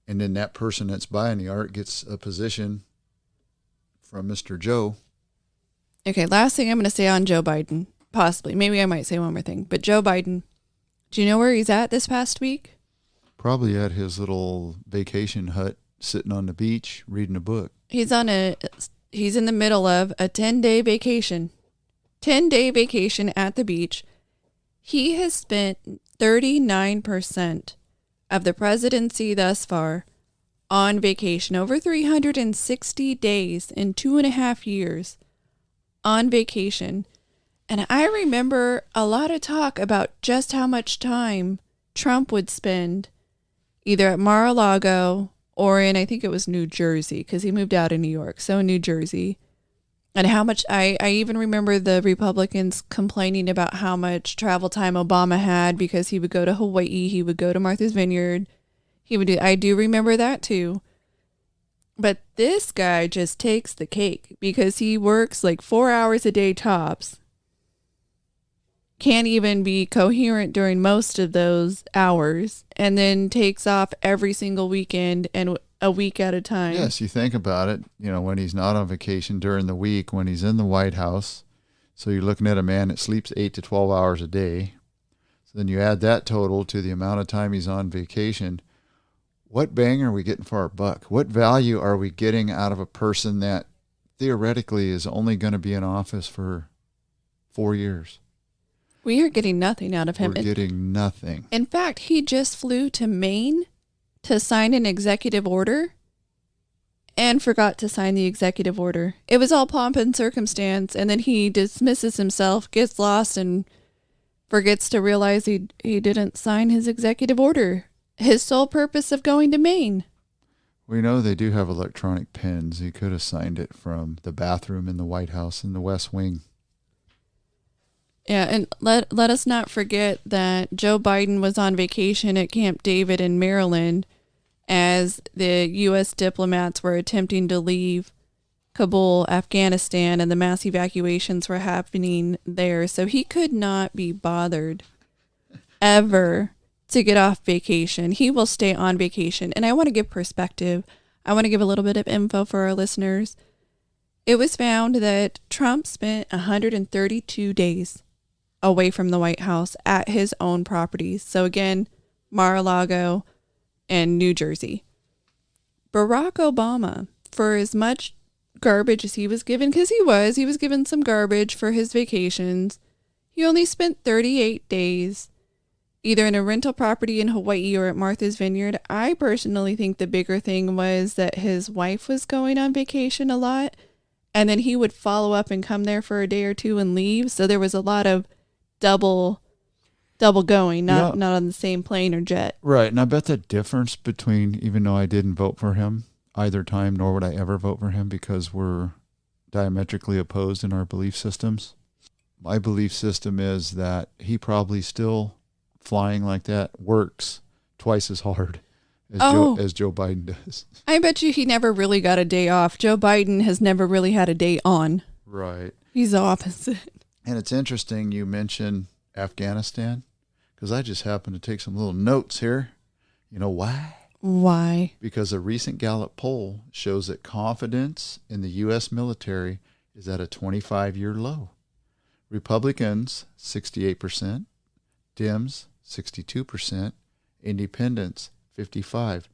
And then that person that's buying the art gets a position from Mr. Joe. Okay, last thing I'm going to say on Joe Biden. Possibly. Maybe I might say one more thing. But Joe Biden, do you know where he's at this past week? Probably at his little vacation hut, sitting on the beach, reading a book. He's in the middle of a 10-day vacation. 10-day vacation at the beach. He has spent 39% of the presidency thus far on vacation. Over 360 days in 2.5 years on vacation. And I remember a lot of talk about just how much time Trump would spend either at Mar-a-Lago or in, I think it was New Jersey, because he moved out of New York, so New Jersey. And how much, I even remember the Republicans complaining about how much travel time Obama had because he would go to Hawaii, he would go to Martha's Vineyard, I do remember that too. But this guy just takes the cake because he works like 4 hours a day tops. Can't even be coherent during most of those hours, and then takes off every single weekend and a week at a time. Yes, you think about it, when he's not on vacation during the week, when he's in the White House. So you're looking at a man that sleeps 8 to 12 hours a day. So then you add that total to the amount of time he's on vacation. what bang are we getting for our buck? What value are we getting out of a person that theoretically is only going to be in office for 4 years? We are getting nothing out of him. We're getting nothing. In fact, he just flew to Maine to sign an executive order and forgot to sign the executive order. It was all pomp and circumstance, and then he dismisses himself, gets lost, and forgets to realize he didn't sign his executive order. His sole purpose of going to Maine. We know they do have electronic pens. He could have signed it from the bathroom in the White House in the West Wing. Yeah, and let us not forget that Joe Biden was on vacation at Camp David in Maryland as the U.S. diplomats were attempting to leave Kabul, Afghanistan, and the mass evacuations were happening there. So he could not be bothered ever to get off vacation. He will stay on vacation. And I want to give perspective. I want to give a little bit of info for our listeners. It was found that Trump spent 132 days away from the White House at his own properties. So again, Mar-a-Lago and New Jersey. Barack Obama, for as much garbage as he was given, because he was given some garbage for his vacations, he only spent 38 days either in a rental property in Hawaii or at Martha's Vineyard. I personally think the bigger thing was that his wife was going on vacation a lot, and then he would follow up and come there for a day or two and leave. So there was a lot of double going, not on the same plane or jet. Right. And I bet the difference between, even though I didn't vote for him either time, nor would I ever vote for him because we're diametrically opposed in our belief systems. My belief system is that he probably still flying like that works twice as hard as Joe Biden does. I bet you he never really got a day off. Joe Biden has never really had a day on. Right. He's the opposite. And it's interesting you mention Afghanistan, because I just happened to take some little notes here. You know why? Why? Because a recent Gallup poll shows that confidence in the U.S. military is at a 25-year low. Republicans, 68%, Dems, 62%, Independents, 55%.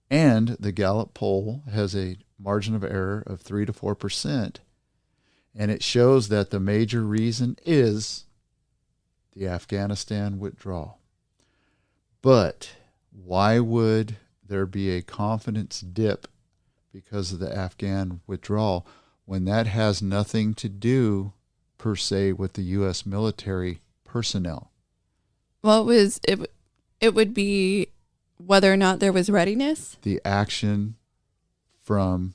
And the Gallup poll has a margin of error of 3 to 4%. And it shows that the major reason is the Afghanistan withdrawal. But why would there be a confidence dip because of the Afghan withdrawal when that has nothing to do per se with the U.S. military personnel? Well, it would be whether or not there was readiness. The action from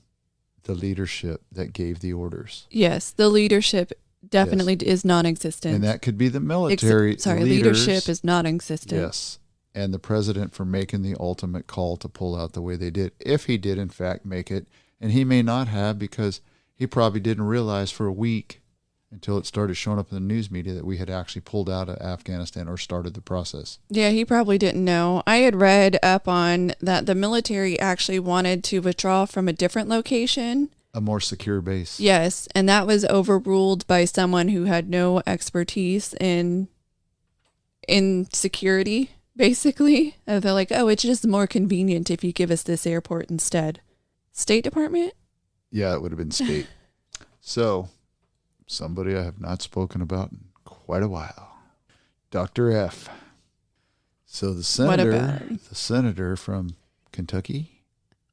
the leadership that gave the orders. Yes, the leadership definitely is non-existent. And that could be the military leaders. Leadership is non-existent. Yes. And the president for making the ultimate call to pull out the way they did, if he did in fact make it. And he may not have, because he probably didn't realize for a week until it started showing up in the news media that we had actually pulled out of Afghanistan or started the process. Yeah, he probably didn't know. I had read up on that the military actually wanted to withdraw from a different location. A more secure base. Yes, and that was overruled by someone who had no expertise in security, basically. They're like, oh, it's just more convenient if you give us this airport instead. State Department? Yeah, it would have been state. So, somebody I have not spoken about in quite a while. Dr. F. So the senator from Kentucky.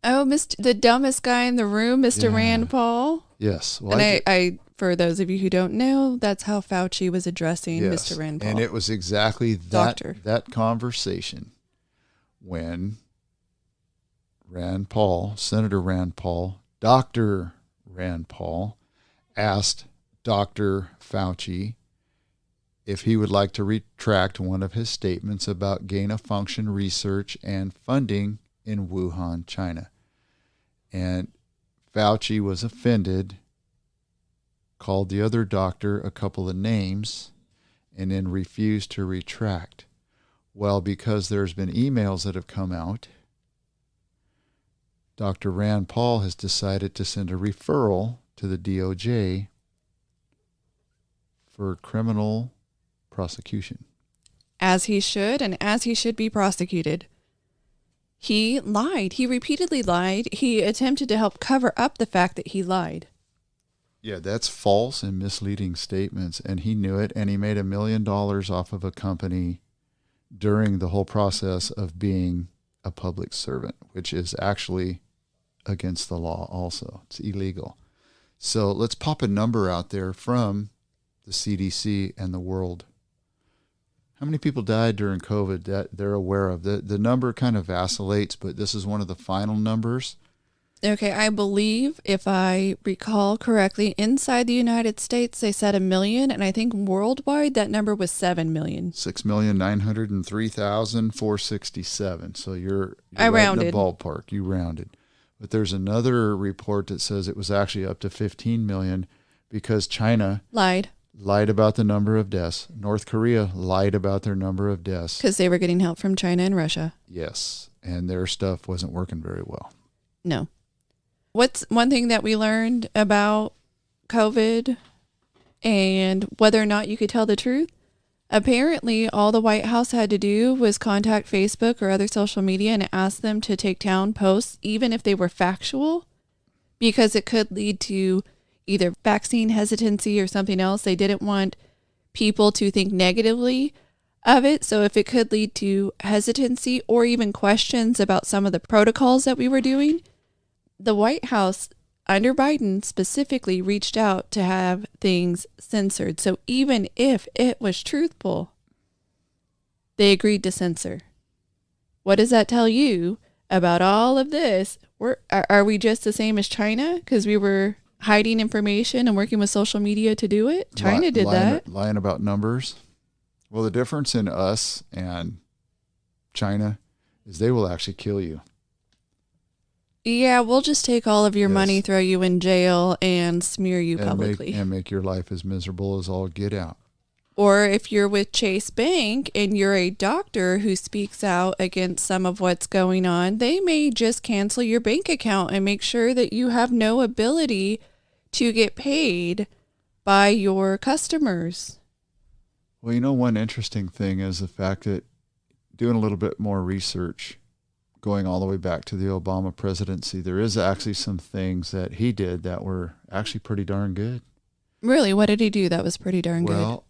Oh, the dumbest guy in the room, Mr. Rand Paul. Yes. Well, and I, for those of you who don't know, that's how Fauci was addressing Mr. Rand Paul. And it was exactly that conversation when Senator Rand Paul, Dr. Rand Paul, asked Dr. Fauci if he would like to retract one of his statements about gain-of-function research and funding in Wuhan, China. And Fauci was offended, called the other doctor a couple of names, and then refused to retract. Well, because there's been emails that have come out, Dr. Rand Paul has decided to send a referral to the DOJ for criminal prosecution. As he should, and as he should be prosecuted. He lied. He repeatedly lied. He attempted to help cover up the fact that he lied. Yeah, that's false and misleading statements, and he knew it, and he made $1 million off of a company during the whole process of being a public servant, which is actually against the law also. It's illegal. So let's pop a number out there from the CDC and the world. How many people died during COVID that they're aware of? The number kind of vacillates, but this is one of the final numbers. Okay, I believe, if I recall correctly, inside the United States, they said 1 million, and I think worldwide that number was 7 million. 6,903,467. So you're I right rounded. in the ballpark. You rounded. But there's another report that says it was actually up to 15 million because China Lied. About the number of deaths. North Korea lied about their number of deaths. Because they were getting help from China and Russia. Yes, and their stuff wasn't working very well. No. What's one thing that we learned about COVID and whether or not you could tell the truth? Apparently, all the White House had to do was contact Facebook or other social media and ask them to take down posts, even if they were factual, because it could lead to either vaccine hesitancy or something else. They didn't want people to think negatively of it. So if it could lead to hesitancy or even questions about some of the protocols that we were doing, the White House under Biden specifically reached out to have things censored. So even if it was truthful, they agreed to censor. What does that tell you about all of this? Are we just the same as China? Because we were hiding information and working with social media to do it? China did that. Lying about numbers. Well, the difference in us and China is they will actually kill you. Yeah, we'll just take all of your money, throw you in jail, and smear you publicly. And make your life as miserable as all get out. Or if you're with Chase Bank and you're a doctor who speaks out against some of what's going on, they may just cancel your bank account and make sure that you have no ability to get paid by your customers. Well, you know, one interesting thing is the fact that doing a little bit more research, going all the way back to the Obama presidency, there is actually some things that he did that were actually pretty darn good. Really? What did he do that was pretty darn good? Well,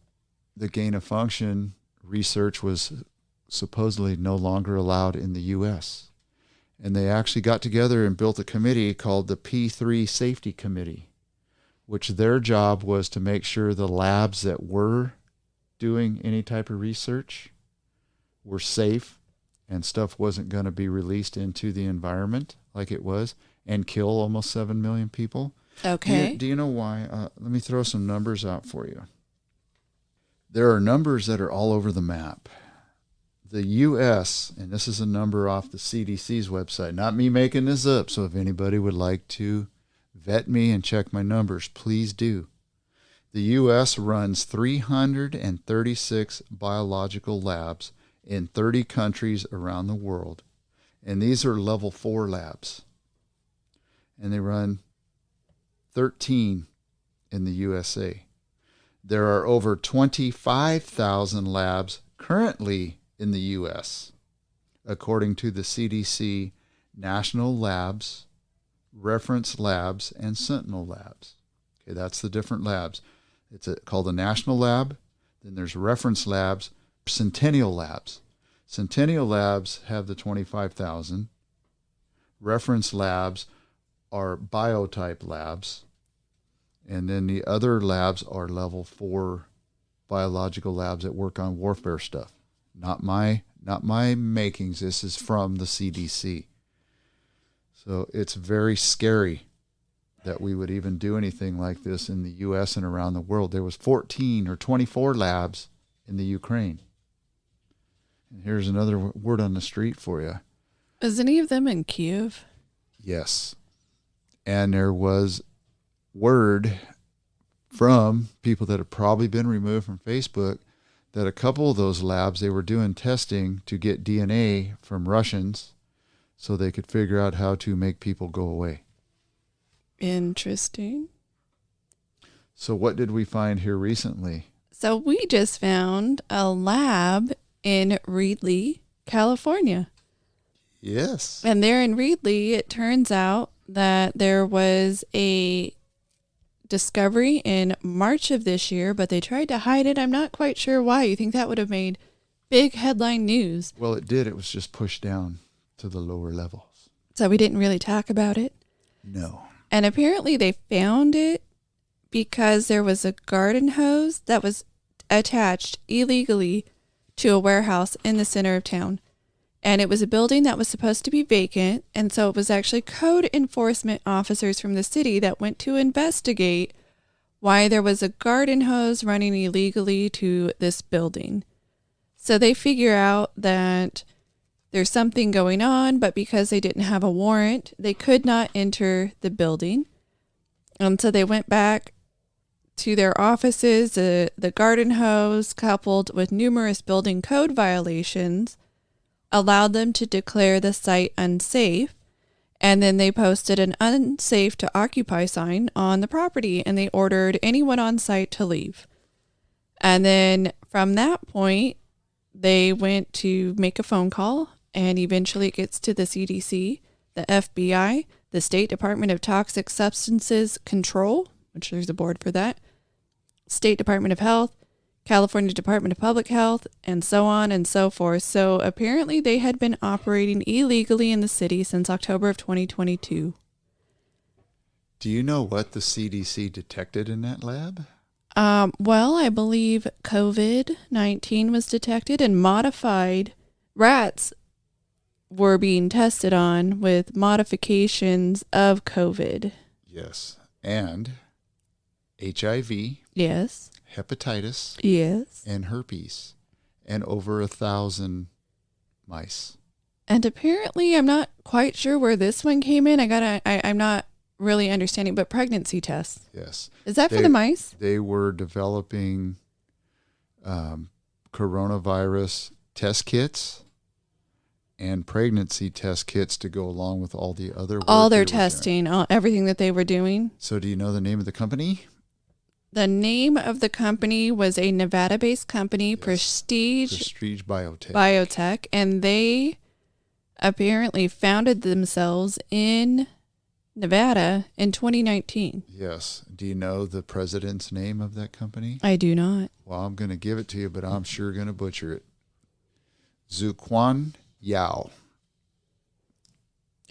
the gain of function research was supposedly no longer allowed in the U.S. And they actually got together and built a committee called the P3 Safety Committee, which their job was to make sure the labs that were doing any type of research were safe and stuff wasn't going to be released into the environment like it was and kill almost 7 million people. Okay. Do you know why? Let me throw some numbers out for you. There are numbers that are all over the map. The U.S., and this is a number off the CDC's website, not me making this up, so if anybody would like to vet me and check my numbers, please do. The U.S. runs 336 biological labs in 30 countries around the world, and these are level 4 labs. And they run 13 in the USA. There are over 25,000 labs currently in the U.S., according to the CDC National Labs, Reference Labs, and Sentinel Labs. Okay, that's the different labs. It's called a National Lab. Then there's Reference Labs, Centennial Labs. Centennial Labs have the 25,000. Reference Labs are biotype labs. And then the other labs are level 4 biological labs that work on warfare stuff. Not my makings. This is from the CDC. So it's very scary that we would even do anything like this in the U.S. and around the world. There was 14 or 24 labs in the Ukraine. And here's another word on the street for you. Is any of them in Kiev? Yes. And there was word from people that have probably been removed from Facebook that a couple of those labs, they were doing testing to get DNA from Russians so they could figure out how to make people go away. Interesting. So what did we find here recently? So we just found a lab in Reedley, California. Yes. And there in Reedley, it turns out that there was a discovery in March of this year, but they tried to hide it. I'm not quite sure why. You think that would have made big headline news? Well, it did. It was just pushed down to the lower levels. So we didn't really talk about it. No. And apparently they found it because there was a garden hose that was attached illegally to a warehouse in the center of town. And it was a building that was supposed to be vacant. And so it was actually code enforcement officers from the city that went to investigate why there was a garden hose running illegally to this building. So they figure out that there's something going on, but because they didn't have a warrant, they could not enter the building. And so they went back to their offices. The garden hose, coupled with numerous building code violations, allowed them to declare the site unsafe. And then they posted an unsafe to occupy sign on the property, and they ordered anyone on site to leave. And then from that point, they went to make a phone call, and eventually it gets to the CDC, the FBI, the State Department of Toxic Substances Control, which there's a board for that, State Department of Health, California Department of Public Health, and so on and so forth. So apparently they had been operating illegally in the city since October of 2022. Do you know what the CDC detected in that lab? Well, I believe COVID-19 was detected, and modified rats were being tested on with modifications of COVID. Yes. And HIV, Yes. hepatitis, Yes. and herpes, and over 1,000 mice. And apparently, I'm not quite sure where this one came in. I'm not really understanding, but pregnancy tests. Yes. Is that for the mice? They were developing coronavirus test kits and pregnancy test kits to go along with all the other work All their they were doing. testing, everything that they were doing. So do you know the name of the company? The name of the company was a Nevada-based company, Yes. Prestige Biotech. Biotech, and they apparently founded themselves in Nevada in 2019. Yes. Do you know the president's name of that company? I do not. Well, I'm going to give it to you, but I'm sure going to butcher it. Zuquan Yao,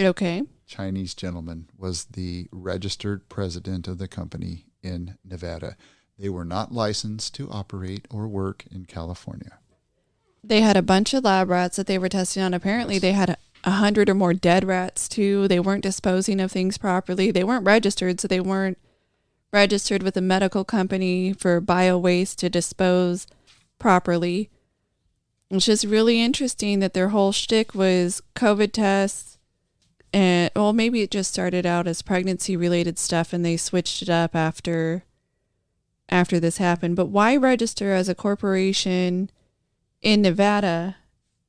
Okay. Chinese gentleman, was the registered president of the company in Nevada. They were not licensed to operate or work in California. They had a bunch of lab rats that they were testing on. Apparently, they had 100 or more dead rats, too. They weren't disposing of things properly. They weren't registered, so they weren't registered with a medical company for bio-waste to dispose properly. It's just really interesting that their whole shtick was COVID tests. And, well, maybe it just started out as pregnancy-related stuff, and they switched it up after this happened. But why register as a corporation in Nevada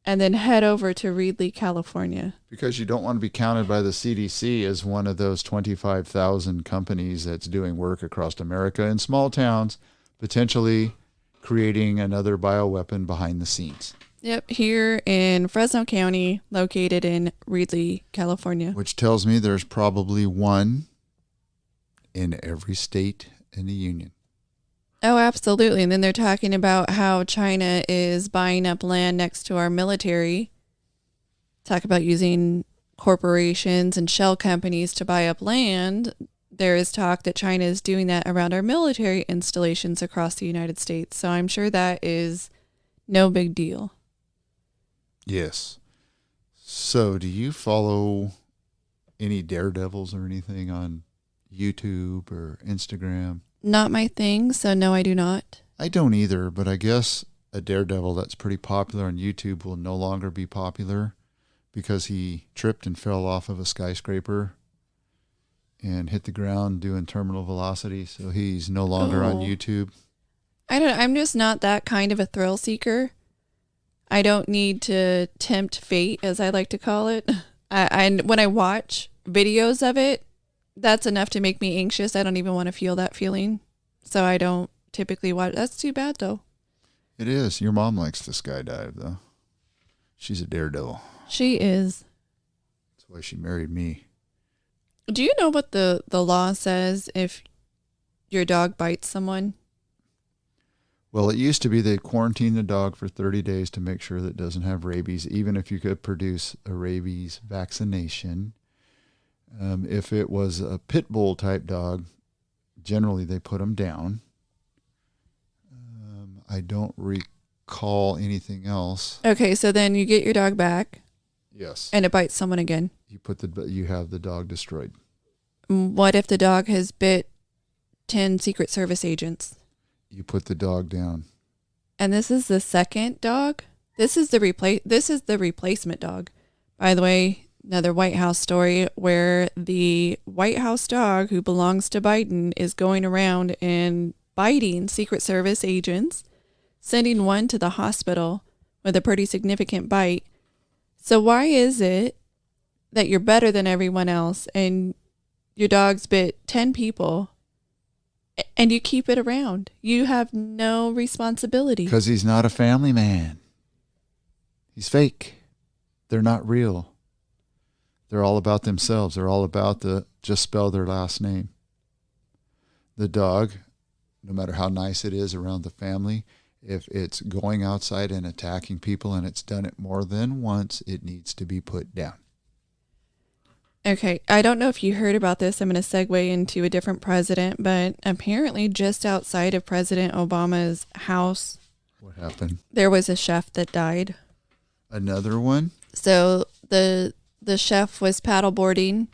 and then head over to Reedley, California? Because you don't want to be counted by the CDC as one of those 25,000 companies that's doing work across America in small towns, potentially creating another bioweapon behind the scenes. Yep, here in Fresno County, located in Reedley, California. Which tells me there's probably one in every state in the union. Oh, absolutely. And then they're talking about how China is buying up land next to our military. Talk about using corporations and shell companies to buy up land. There is talk that China is doing that around our military installations across the United States. So I'm sure that is no big deal. Yes. So do you follow any daredevils or anything on YouTube or Instagram? Not my thing, so no, I do not. I don't either, but I guess a daredevil that's pretty popular on YouTube will no longer be popular because he tripped and fell off of a skyscraper and hit the ground doing terminal velocity, so he's no longer on YouTube. I'm just not that kind of a thrill seeker. I don't need to tempt fate, as I like to call it. When I watch videos of it, that's enough to make me anxious. I don't even want to feel that feeling. So I don't typically watch. That's too bad, though. It is. Your mom likes to skydive, though. She's a daredevil. She is. That's why she married me. Do you know what the law says if your dog bites someone? Well, it used to be they'd quarantine the dog for 30 days to make sure that it doesn't have rabies, even if you could produce a rabies vaccination. If it was a pit bull type dog, generally they put them down. I don't recall anything else. Okay, so then you get your dog back. Yes. And it bites someone again. You have the dog destroyed. What if the dog has bit 10 Secret Service agents? You put the dog down. And this is the second dog? This is the replacement dog. By the way, another White House story where the White House dog who belongs to Biden is going around and biting Secret Service agents, sending one to the hospital with a pretty significant bite. So why is it that you're better than everyone else and your dog's bit 10 people and you keep it around? You have no responsibility. Because he's not a family man. He's fake. They're not real. They're all about themselves. They're all about just spell their last name. The dog, no matter how nice it is around the family, if it's going outside and attacking people and it's done it more than once, it needs to be put down. Okay, I don't know if you heard about this. I'm going to segue into a different president, but apparently just outside of President Obama's house, What happened? there was a chef that died. Another one? So the chef was paddleboarding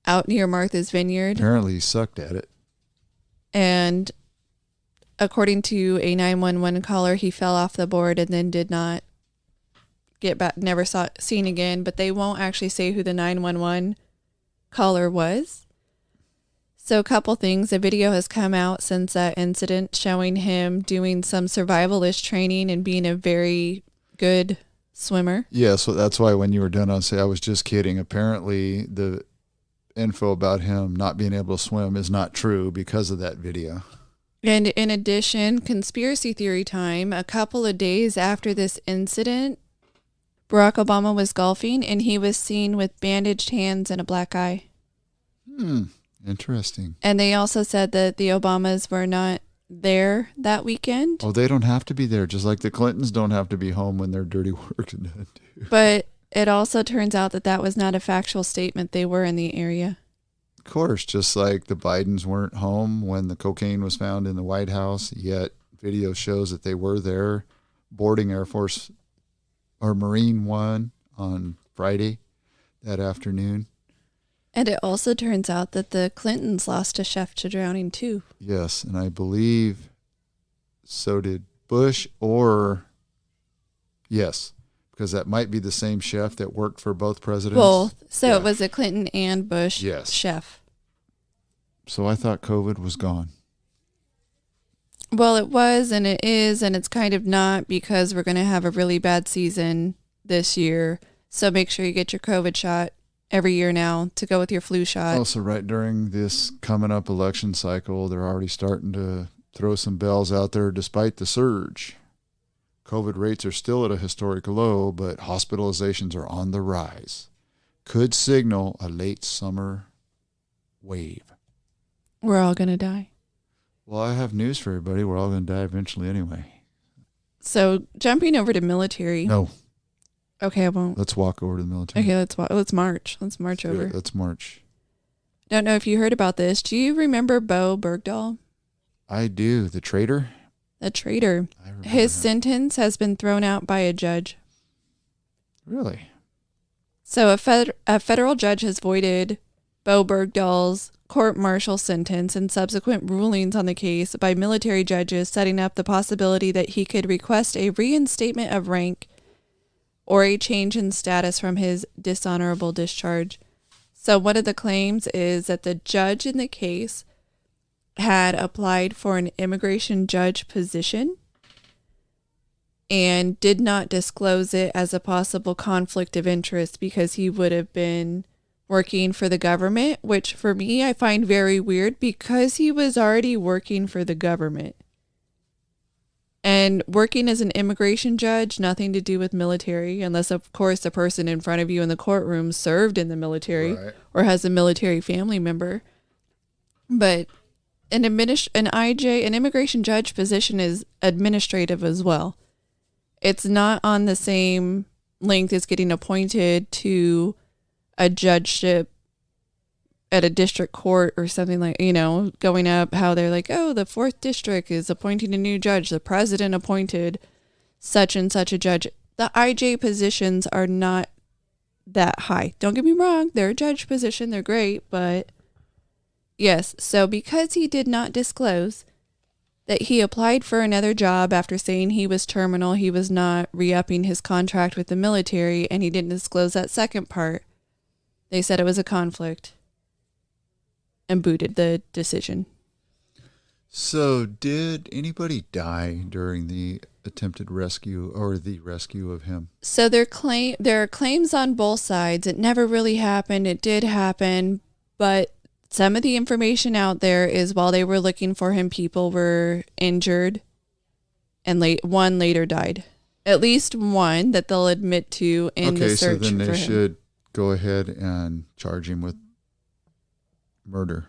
out near Martha's Vineyard. Apparently he sucked at it. And according to a 911 caller, he fell off the board and then did not get back, never seen again. But they won't actually say who the 911 caller was. So a couple things. A video has come out since that incident showing him doing some survivalist training and being a very good swimmer. Yeah, so that's why when you were done, I'd say I was just kidding. Apparently the info about him not being able to swim is not true because of that video. And in addition, conspiracy theory time, a couple of days after this incident, Barack Obama was golfing and he was seen with bandaged hands and a black eye. Interesting. And they also said that the Obamas were not there that weekend. Oh, they don't have to be there, just like the Clintons don't have to be home when their dirty work is done too. But it also turns out that that was not a factual statement. They were in the area. Of course, just like the Bidens weren't home when the cocaine was found in the White House, yet video shows that they were there boarding Air Force or Marine One on Friday that afternoon. And it also turns out that the Clintons lost a chef to drowning too. Yes, and I believe so did Bush yes, because that might be the same chef that worked for both presidents. Both. So Yeah. it was a Clinton and Bush chef. So I thought COVID was gone. Well, it was and it is, and it's kind of not because we're going to have a really bad season this year. So make sure you get your COVID shot every year now to go with your flu shot. Also, right during this coming up election cycle, they're already starting to throw some bells out there despite the surge. COVID rates are still at a historic low, but hospitalizations are on the rise. Could signal a late summer wave. We're all going to die. Well, I have news for everybody. We're all going to die eventually anyway. So jumping over to military. No. Okay, I won't. Let's walk over to the military. Okay, let's march. Let's march over. Yeah, let's march. Don't know if you heard about this. Do you remember Bo Bergdahl? I do. The traitor? The traitor. I remember His him. sentence has been thrown out by a judge. Really? So a federal judge has voided Bo Bergdahl's court-martial sentence and subsequent rulings on the case by military judges, setting up the possibility that he could request a reinstatement of rank or a change in status from his dishonorable discharge. So one of the claims is that the judge in the case had applied for an immigration judge position and did not disclose it as a possible conflict of interest because he would have been working for the government, which for me I find very weird because he was already working for the government. And working as an immigration judge, nothing to do with military, unless, of course, the person in front of you in the courtroom served in the military Right. or has a military family member. But an immigration judge position is administrative as well. It's not on the same length as getting appointed to a judgeship at a district court or something, like, going up, how they're like, oh, the 4th district is appointing a new judge. The president appointed such and such a judge. The IJ positions are not that high. Don't get me wrong. They're a judge position. They're great. But yes, so because he did not disclose that he applied for another job after saying he was terminal, he was not re-upping his contract with the military, and he didn't disclose that second part, they said it was a conflict and booted the decision. So did anybody die during the attempted rescue or the rescue of him? So there are claims on both sides. It never really happened. It did happen, but some of the information out there is while they were looking for him, people were injured, and one later died. At least one that they'll admit to in the search for him. Okay, so then they should go ahead and charge him with murder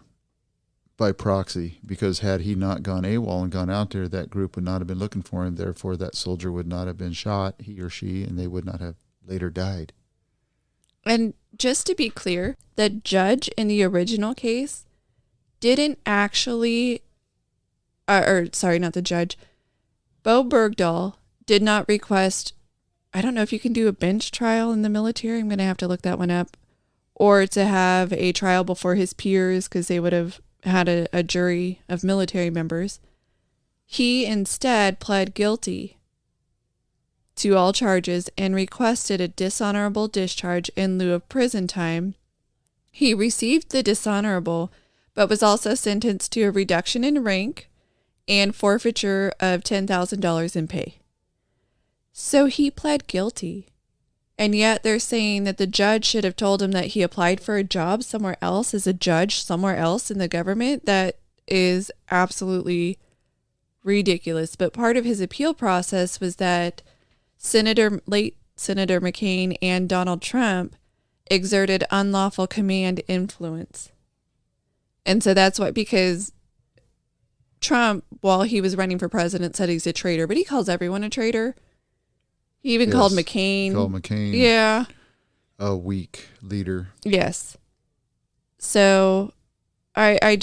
by proxy, because had he not gone AWOL and gone out there, that group would not have been looking for him. Therefore, that soldier would not have been shot, he or she, and they would not have later died. And just to be clear, the judge in the original case didn't actually, not the judge, Bo Bergdahl did not request, I don't know if you can do a bench trial in the military. I'm going to have to look that one up. Or to have a trial before his peers, because they would have had a jury of military members. He instead pled guilty to all charges and requested a dishonorable discharge in lieu of prison time. He received the dishonorable, but was also sentenced to a reduction in rank and forfeiture of $10,000 in pay. So he pled guilty. And yet they're saying that the judge should have told him that he applied for a job somewhere else as a judge somewhere else in the government. That is absolutely ridiculous. But part of his appeal process was that late Senator McCain and Donald Trump exerted unlawful command influence. And so that's what, because Trump, while he was running for president, said he's a traitor, but he calls everyone a traitor. He even called McCain. Yeah. A weak leader. Yes. So I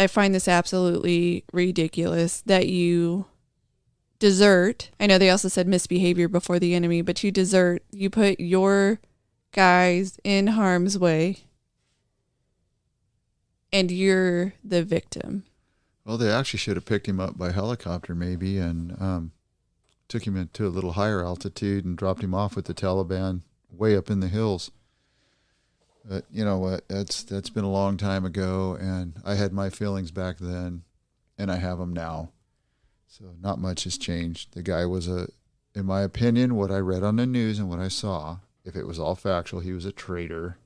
find this absolutely ridiculous that you desert. I know they also said misbehavior before the enemy, but you desert. You put your guys in harm's way and you're the victim. Well, they actually should have picked him up by helicopter maybe and took him into a little higher altitude and dropped him off with the Taliban way up in the hills. But you know what? That's been a long time ago, and I had my feelings back then, and I have them now. So not much has changed. The guy was in my opinion, what I read on the news and what I saw, if it was all factual, he was a traitor,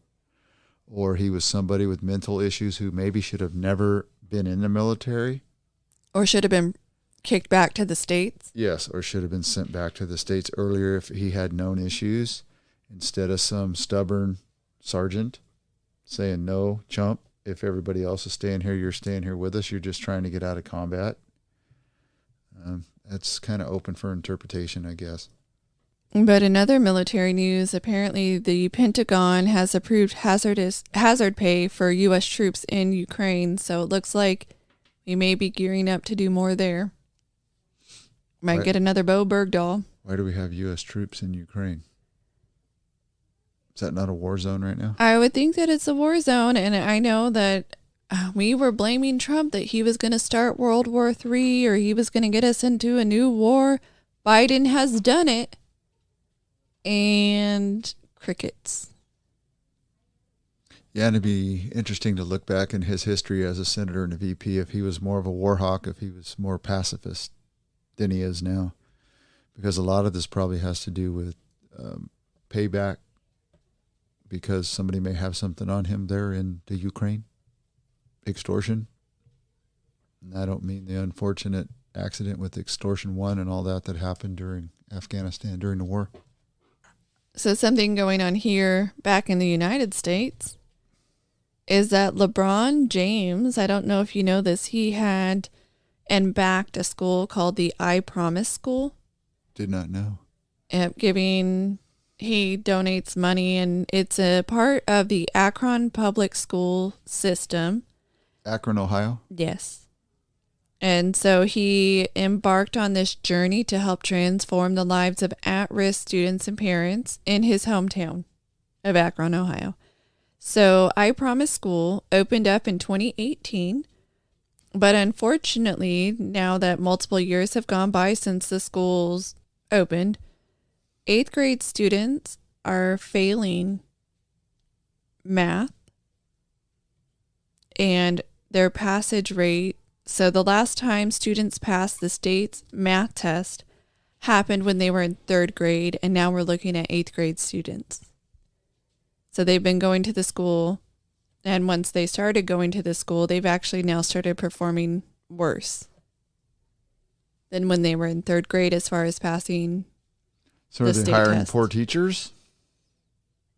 or he was somebody with mental issues who maybe should have never been in the military. Or should have been kicked back to the States? Yes, or should have been sent back to the States earlier if he had known issues, instead of some stubborn sergeant saying, no, chump, if everybody else is staying here, you're staying here with us. You're just trying to get out of combat. That's kind of open for interpretation, I guess. But in other military news, apparently the Pentagon has approved hazard pay for U.S. troops in Ukraine. So it looks like we may be gearing up to do more there. Might get another Bo Bergdahl. Why do we have U.S. troops in Ukraine? Is that not a war zone right now? I would think that it's a war zone, and I know that we were blaming Trump that he was going to start World War III or he was going to get us into a new war. Biden has done it, and crickets. Yeah, and it'd be interesting to look back in his history as a senator and a VP if he was more of a war hawk, if he was more pacifist than he is now, because a lot of this probably has to do with payback, because somebody may have something on him there in the Ukraine, extortion. And I don't mean the unfortunate accident with Extortion 1 and all that happened during Afghanistan during the war. So something going on here back in the United States is that LeBron James, I don't know if you know this, he had and backed a school called the I Promise School. Did not know. He donates money, and it's a part of the Akron public school system. Akron, Ohio? Yes. And so he embarked on this journey to help transform the lives of at-risk students and parents in his hometown of Akron, Ohio. So I Promise School opened up in 2018, but unfortunately, now that multiple years have gone by since the schools opened, 8th grade students are failing math and their passage rate. So the last time students passed the state's math test happened when they were in 3rd grade, and now we're looking at 8th grade students. So they've been going to the school, and once they started going to the school, they've actually now started performing worse than when they were in 3rd grade as far as passing. So are they hiring poor teachers?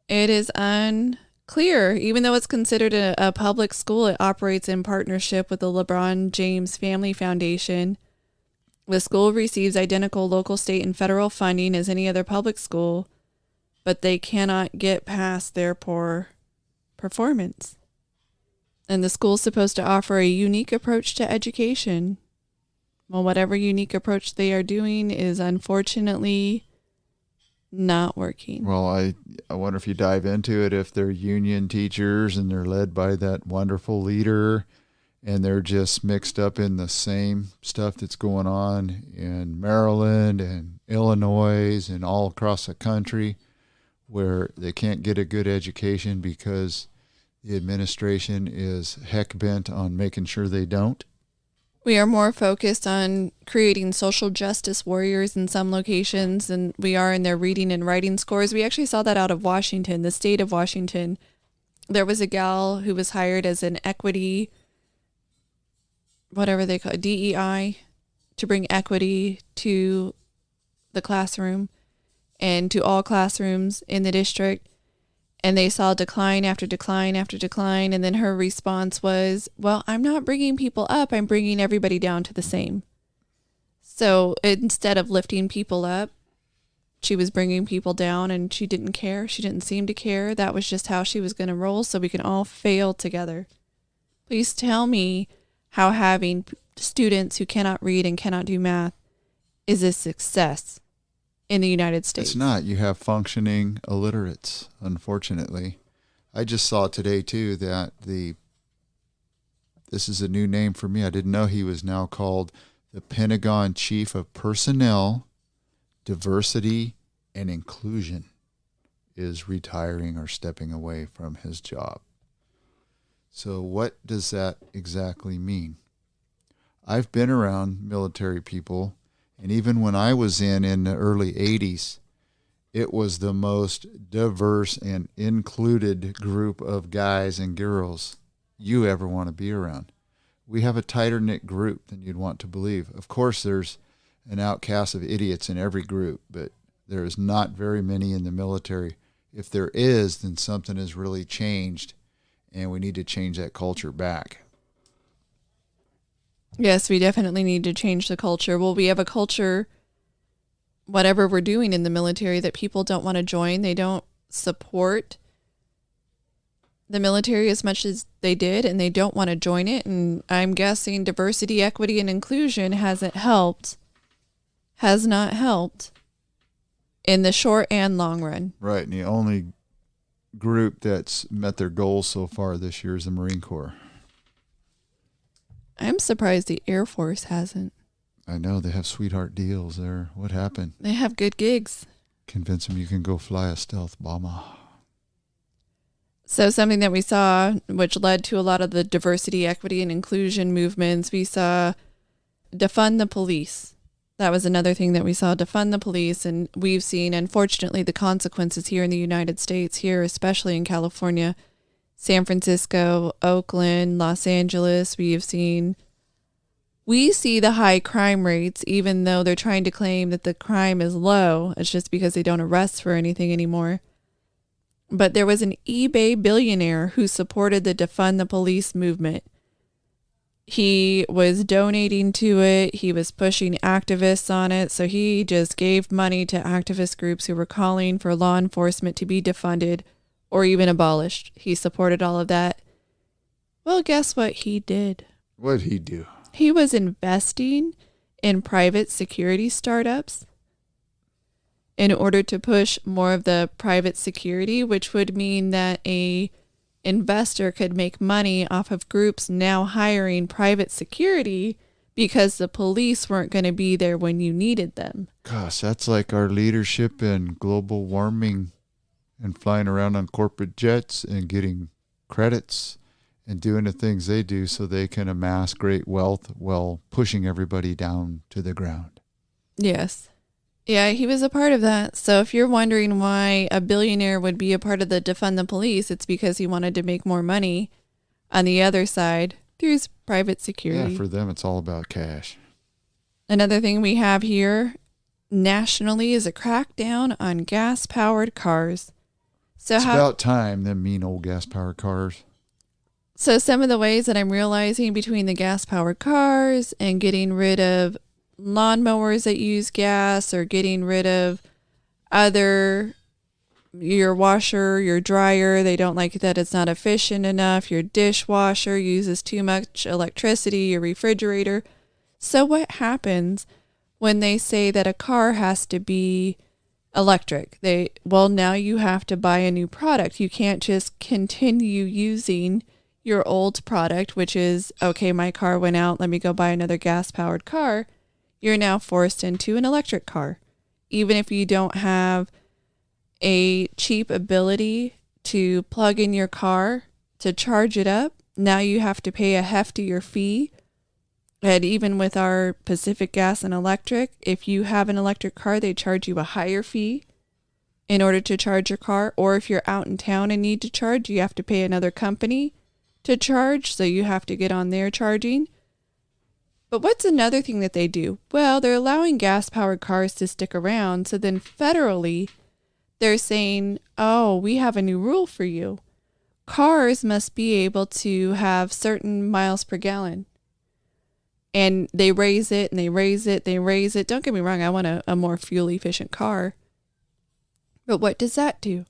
It is unclear. Even though it's considered a public school, it operates in partnership with the LeBron James Family Foundation. The school receives identical local, state, and federal funding as any other public school, but they cannot get past their poor performance. And the school's supposed to offer a unique approach to education. Well, whatever unique approach they are doing is unfortunately not working. Well, I wonder if you dive into it, if they're union teachers and they're led by that wonderful leader and they're just mixed up in the same stuff that's going on in Maryland and Illinois and all across the country, where they can't get a good education because the administration is heck bent on making sure they don't. We are more focused on creating social justice warriors in some locations than we are in their reading and writing scores. We actually saw that out of Washington, the state of Washington. There was a gal who was hired as an equity, whatever they call it, DEI, to bring equity to the classroom and to all classrooms in the district. And they saw decline after decline after decline. And then her response was, well, I'm not bringing people up. I'm bringing everybody down to the same. So instead of lifting people up, she was bringing people down, and she didn't care. She didn't seem to care. That was just how she was going to roll, so we can all fail together. Please tell me how having students who cannot read and cannot do math is a success in the United States. It's not. You have functioning illiterates, unfortunately. I just saw today, too, that this is a new name for me. I didn't know he was now called the Pentagon Chief of Personnel, Diversity, and Inclusion, is retiring or stepping away from his job. So what does that exactly mean? I've been around military people, and even when I was in the early 80s, it was the most diverse and included group of guys and girls you ever want to be around. We have a tighter-knit group than you'd want to believe. Of course, there's an outcast of idiots in every group, but there is not very many in the military. If there is, then something has really changed, and we need to change that culture back. Yes, we definitely need to change the culture. Well, we have a culture, whatever we're doing in the military, that people don't want to join. They don't support the military as much as they did, and they don't want to join it. And I'm guessing diversity, equity, and inclusion has not helped in the short and long run. Right, and the only group that's met their goals so far this year is the Marine Corps. I'm surprised the Air Force hasn't. I know, they have sweetheart deals there. What happened? They have good gigs. Convince them you can go fly a stealth bomber. So something that we saw, which led to a lot of the diversity, equity, and inclusion movements, we saw defund the police. That was another thing that we saw, defund the police. And we've seen, unfortunately, the consequences here in the United States, here especially in California, San Francisco, Oakland, Los Angeles. We have seen We see the high crime rates, even though they're trying to claim that the crime is low. It's just because they don't arrest for anything anymore. But there was an eBay billionaire who supported the defund the police movement. He was donating to it. He was pushing activists on it. So he just gave money to activist groups who were calling for law enforcement to be defunded or even abolished. He supported all of that. Well, guess what he did? What'd he do? He was investing in private security startups in order to push more of the private security, which would mean that a investor could make money off of groups now hiring private security because the police weren't going to be there when you needed them. Gosh, that's like our leadership in global warming and flying around on corporate jets and getting credits and doing the things they do so they can amass great wealth while pushing everybody down to the ground. Yes. Yeah, he was a part of that. So if you're wondering why a billionaire would be a part of the defund the police, it's because he wanted to make more money on the other side through his private security. Yeah, for them, it's all about cash. Another thing we have here nationally is a crackdown on gas-powered cars. So It's about time, them mean old gas-powered cars. So some of the ways that I'm realizing between the gas-powered cars and getting rid of lawnmowers that use gas or getting rid of your washer, your dryer, they don't like that it's not efficient enough. Your dishwasher uses too much electricity, your refrigerator. So what happens when they say that a car has to be electric? Now you have to buy a new product. You can't just continue using your old product, which is, okay, my car went out, let me go buy another gas-powered car. You're now forced into an electric car. Even if you don't have a cheap ability to plug in your car to charge it up, now you have to pay a heftier fee. And even with our Pacific Gas and Electric, if you have an electric car, they charge you a higher fee in order to charge your car. Or if you're out in town and need to charge, you have to pay another company to charge, so you have to get on their charging. But what's another thing that they do? Well, they're allowing gas-powered cars to stick around, so then federally, they're saying, oh, we have a new rule for you. Cars must be able to have certain miles per gallon. And they raise it, and they raise it, they raise it. Don't get me wrong, I want a more fuel-efficient car. But what does that do?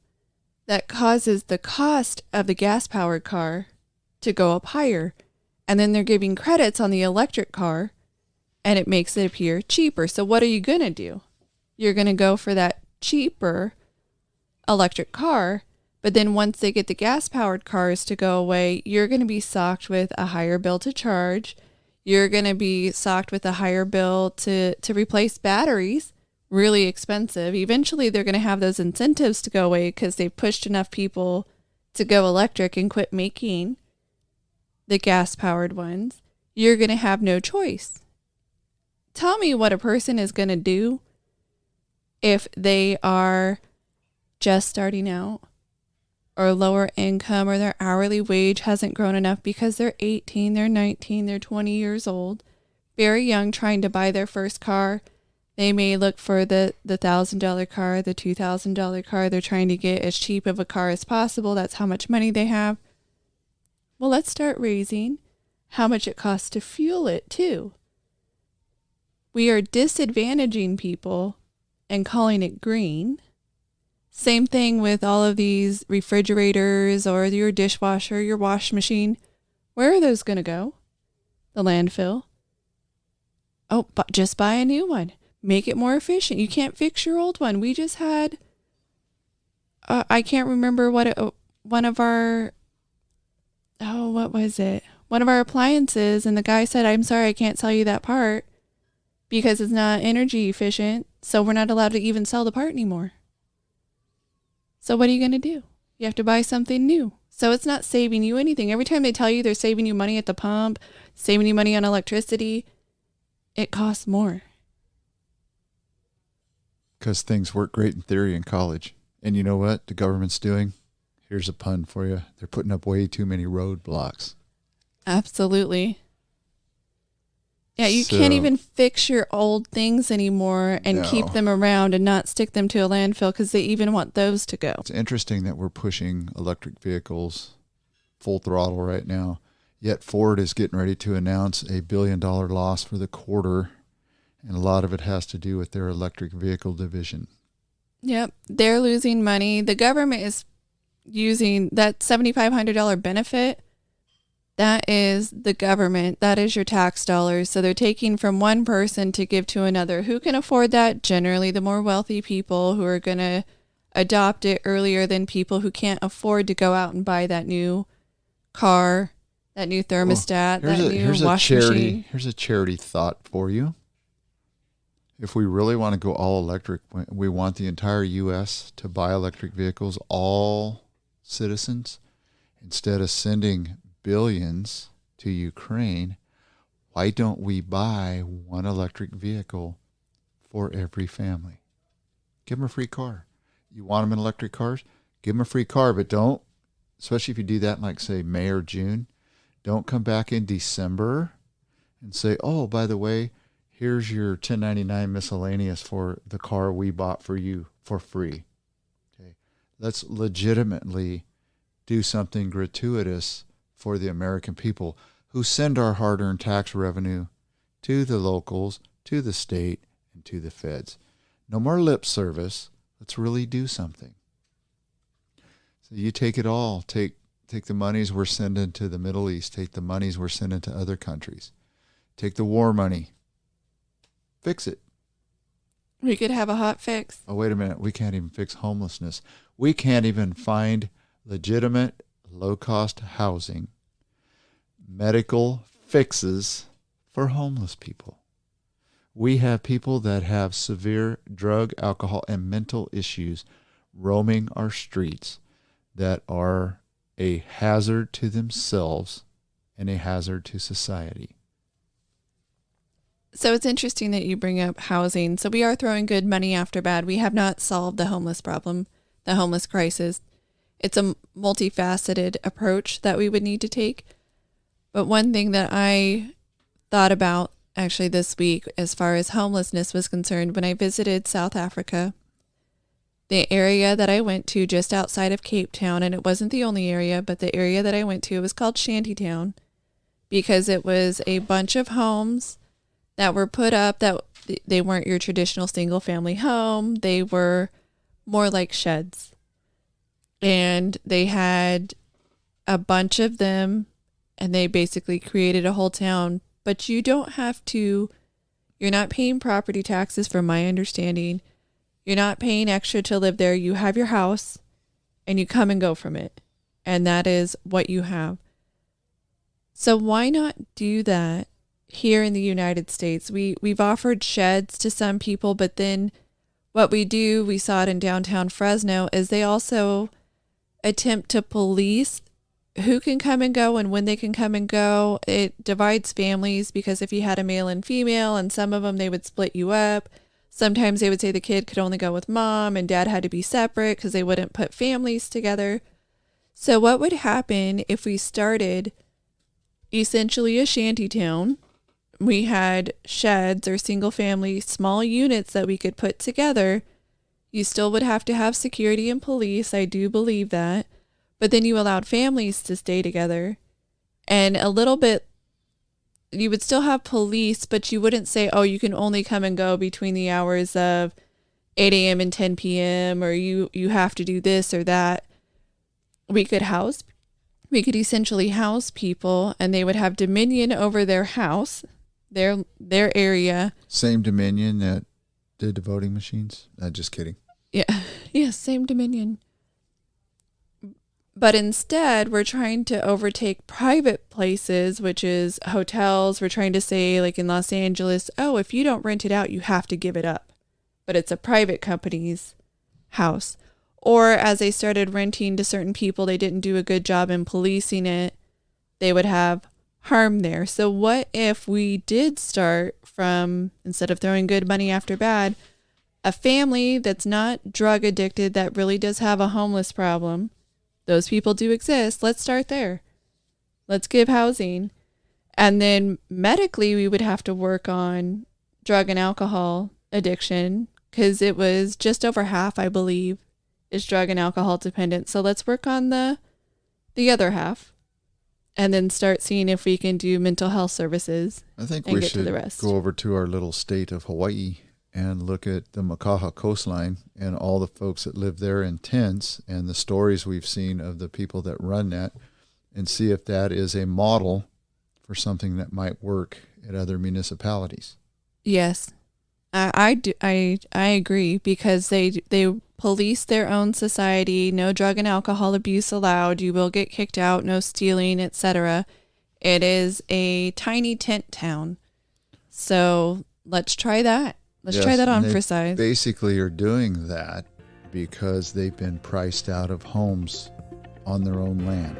That causes the cost of the gas-powered car to go up higher. And then they're giving credits on the electric car, and it makes it appear cheaper. So what are you going to do? You're going to go for that cheaper electric car, but then once they get the gas-powered cars to go away, you're going to be socked with a higher bill to charge. You're going to be socked with a higher bill to replace batteries, really expensive. Eventually, they're going to have those incentives to go away because they've pushed enough people to go electric and quit making the gas-powered ones. You're going to have no choice. Tell me what a person is going to do if they are just starting out or lower income or their hourly wage hasn't grown enough because they're 18, they're 19, they're 20 years old, very young, trying to buy their first car. They may look for the $1,000 car, the $2,000 car. They're trying to get as cheap of a car as possible. That's how much money they have. Well, let's start raising how much it costs to fuel it too. We are disadvantaging people and calling it green. Same thing with all of these refrigerators or your dishwasher, your wash machine. Where are those going to go? The landfill. Oh, but just buy a new one. Make it more efficient. You can't fix your old one. We just had, I can't remember one of our appliances, and the guy said, I'm sorry, I can't sell you that part because it's not energy efficient, so we're not allowed to even sell the part anymore. So what are you going to do? You have to buy something new. So it's not saving you anything. Every time they tell you they're saving you money at the pump, saving you money on electricity, it costs more. Because things work great in theory in college. And you know what the government's doing? Here's a pun for you. They're putting up way too many roadblocks. Absolutely. Yeah, you can't even fix your old things anymore and keep them around and not stick them to a landfill because they even want those to go. It's interesting that we're pushing electric vehicles full throttle right now, yet Ford is getting ready to announce a $1 billion loss for the quarter, and a lot of it has to do with their electric vehicle division. Yep, they're losing money. The government is using that $7,500 benefit. That is the government. That is your tax dollars. So they're taking from one person to give to another. Who can afford that? Generally, the more wealthy people who are going to adopt it earlier than people who can't afford to go out and buy that new car, that new thermostat, that new washing machine. Here's a charity thought for you. If we really want to go all electric, we want the entire U.S. to buy electric vehicles, all citizens, instead of sending billions to Ukraine, why don't we buy one electric vehicle for every family? Give them a free car. You want them in electric cars? Give them a free car, but don't, especially if you do that in like, say, May or June, don't come back in December and say, oh, by the way, here's your 1099 miscellaneous for the car we bought for you for free. Okay, let's legitimately do something gratuitous for the American people who send our hard-earned tax revenue to the locals, to the state, and to the feds. No more lip service. Let's really do something. So you take it all. Take the monies we're sending to the Middle East. Take the monies we're sending to other countries. Take the war money. Fix it. We could have a hot fix. Oh, wait a minute. We can't even fix homelessness. We can't even find legitimate, low-cost housing, medical fixes for homeless people. We have people that have severe drug, alcohol, and mental issues roaming our streets that are a hazard to themselves and a hazard to society. So it's interesting that you bring up housing. So we are throwing good money after bad. We have not solved the homeless problem, the homeless crisis. It's a multifaceted approach that we would need to take. But one thing that I thought about actually this week as far as homelessness was concerned, when I visited South Africa, the area that I went to just outside of Cape Town, and it wasn't the only area, but the area that I went to was called Shantytown because it was a bunch of homes that were put up that they weren't your traditional single family home. They were more like sheds. And they had a bunch of them, and they basically created a whole town. But you don't have to, you're not paying property taxes from my understanding. You're not paying extra to live there. You have your house, and you come and go from it. And that is what you have. So why not do that here in the United States? We've offered sheds to some people, but then what we do, we saw it in downtown Fresno, is they also attempt to police who can come and go and when they can come and go. It divides families because if you had a male and female, and some of them, they would split you up. Sometimes they would say the kid could only go with mom and dad had to be separate because they wouldn't put families together. So what would happen if we started essentially a shanty town? We had sheds or single family small units that we could put together. You still would have to have security and police. I do believe that. But then you allowed families to stay together. And a little bit, you would still have police, but you wouldn't say, oh, you can only come and go between the hours of 8 a.m. and 10 p.m. or you have to do this or that. We could essentially house people, and they would have dominion over their house, their area. Same dominion that did the voting machines? Just kidding. Yeah, same dominion. But instead, we're trying to overtake private places, which is hotels. We're trying to say, like in Los Angeles, oh, if you don't rent it out, you have to give it up. But it's a private company's house. Or as they started renting to certain people, they didn't do a good job in policing it. They would have harm there. So what if we did start from, instead of throwing good money after bad, a family that's not drug addicted, that really does have a homeless problem? Those people do exist. Let's start there. Let's give housing. And then medically, we would have to work on drug and alcohol addiction because it was just over half, I believe, is drug and alcohol dependent. So let's work on the other half and then start seeing if we can do mental health services. I think and we get to should the rest. go over to our little state of Hawaii and look at the Makaha coastline and all the folks that live there in tents and the stories we've seen of the people that run that, and see if that is a model for something that might work at other municipalities. Yes, I agree, because they police their own society. No drug and alcohol abuse allowed. You will get kicked out. No stealing, etc. It is a tiny tent town. So let's try that. Let's try that on for size. Basically are doing that because they've been priced out of homes on their own land,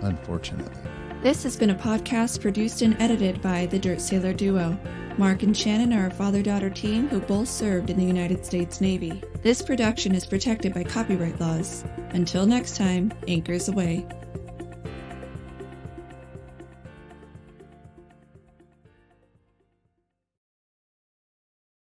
unfortunately. This has been a podcast produced and edited by the Dirt Sailor duo. Mark and Shannon are a father-daughter team who both served in the United States Navy. This production is protected by copyright laws. Until next time, anchors away.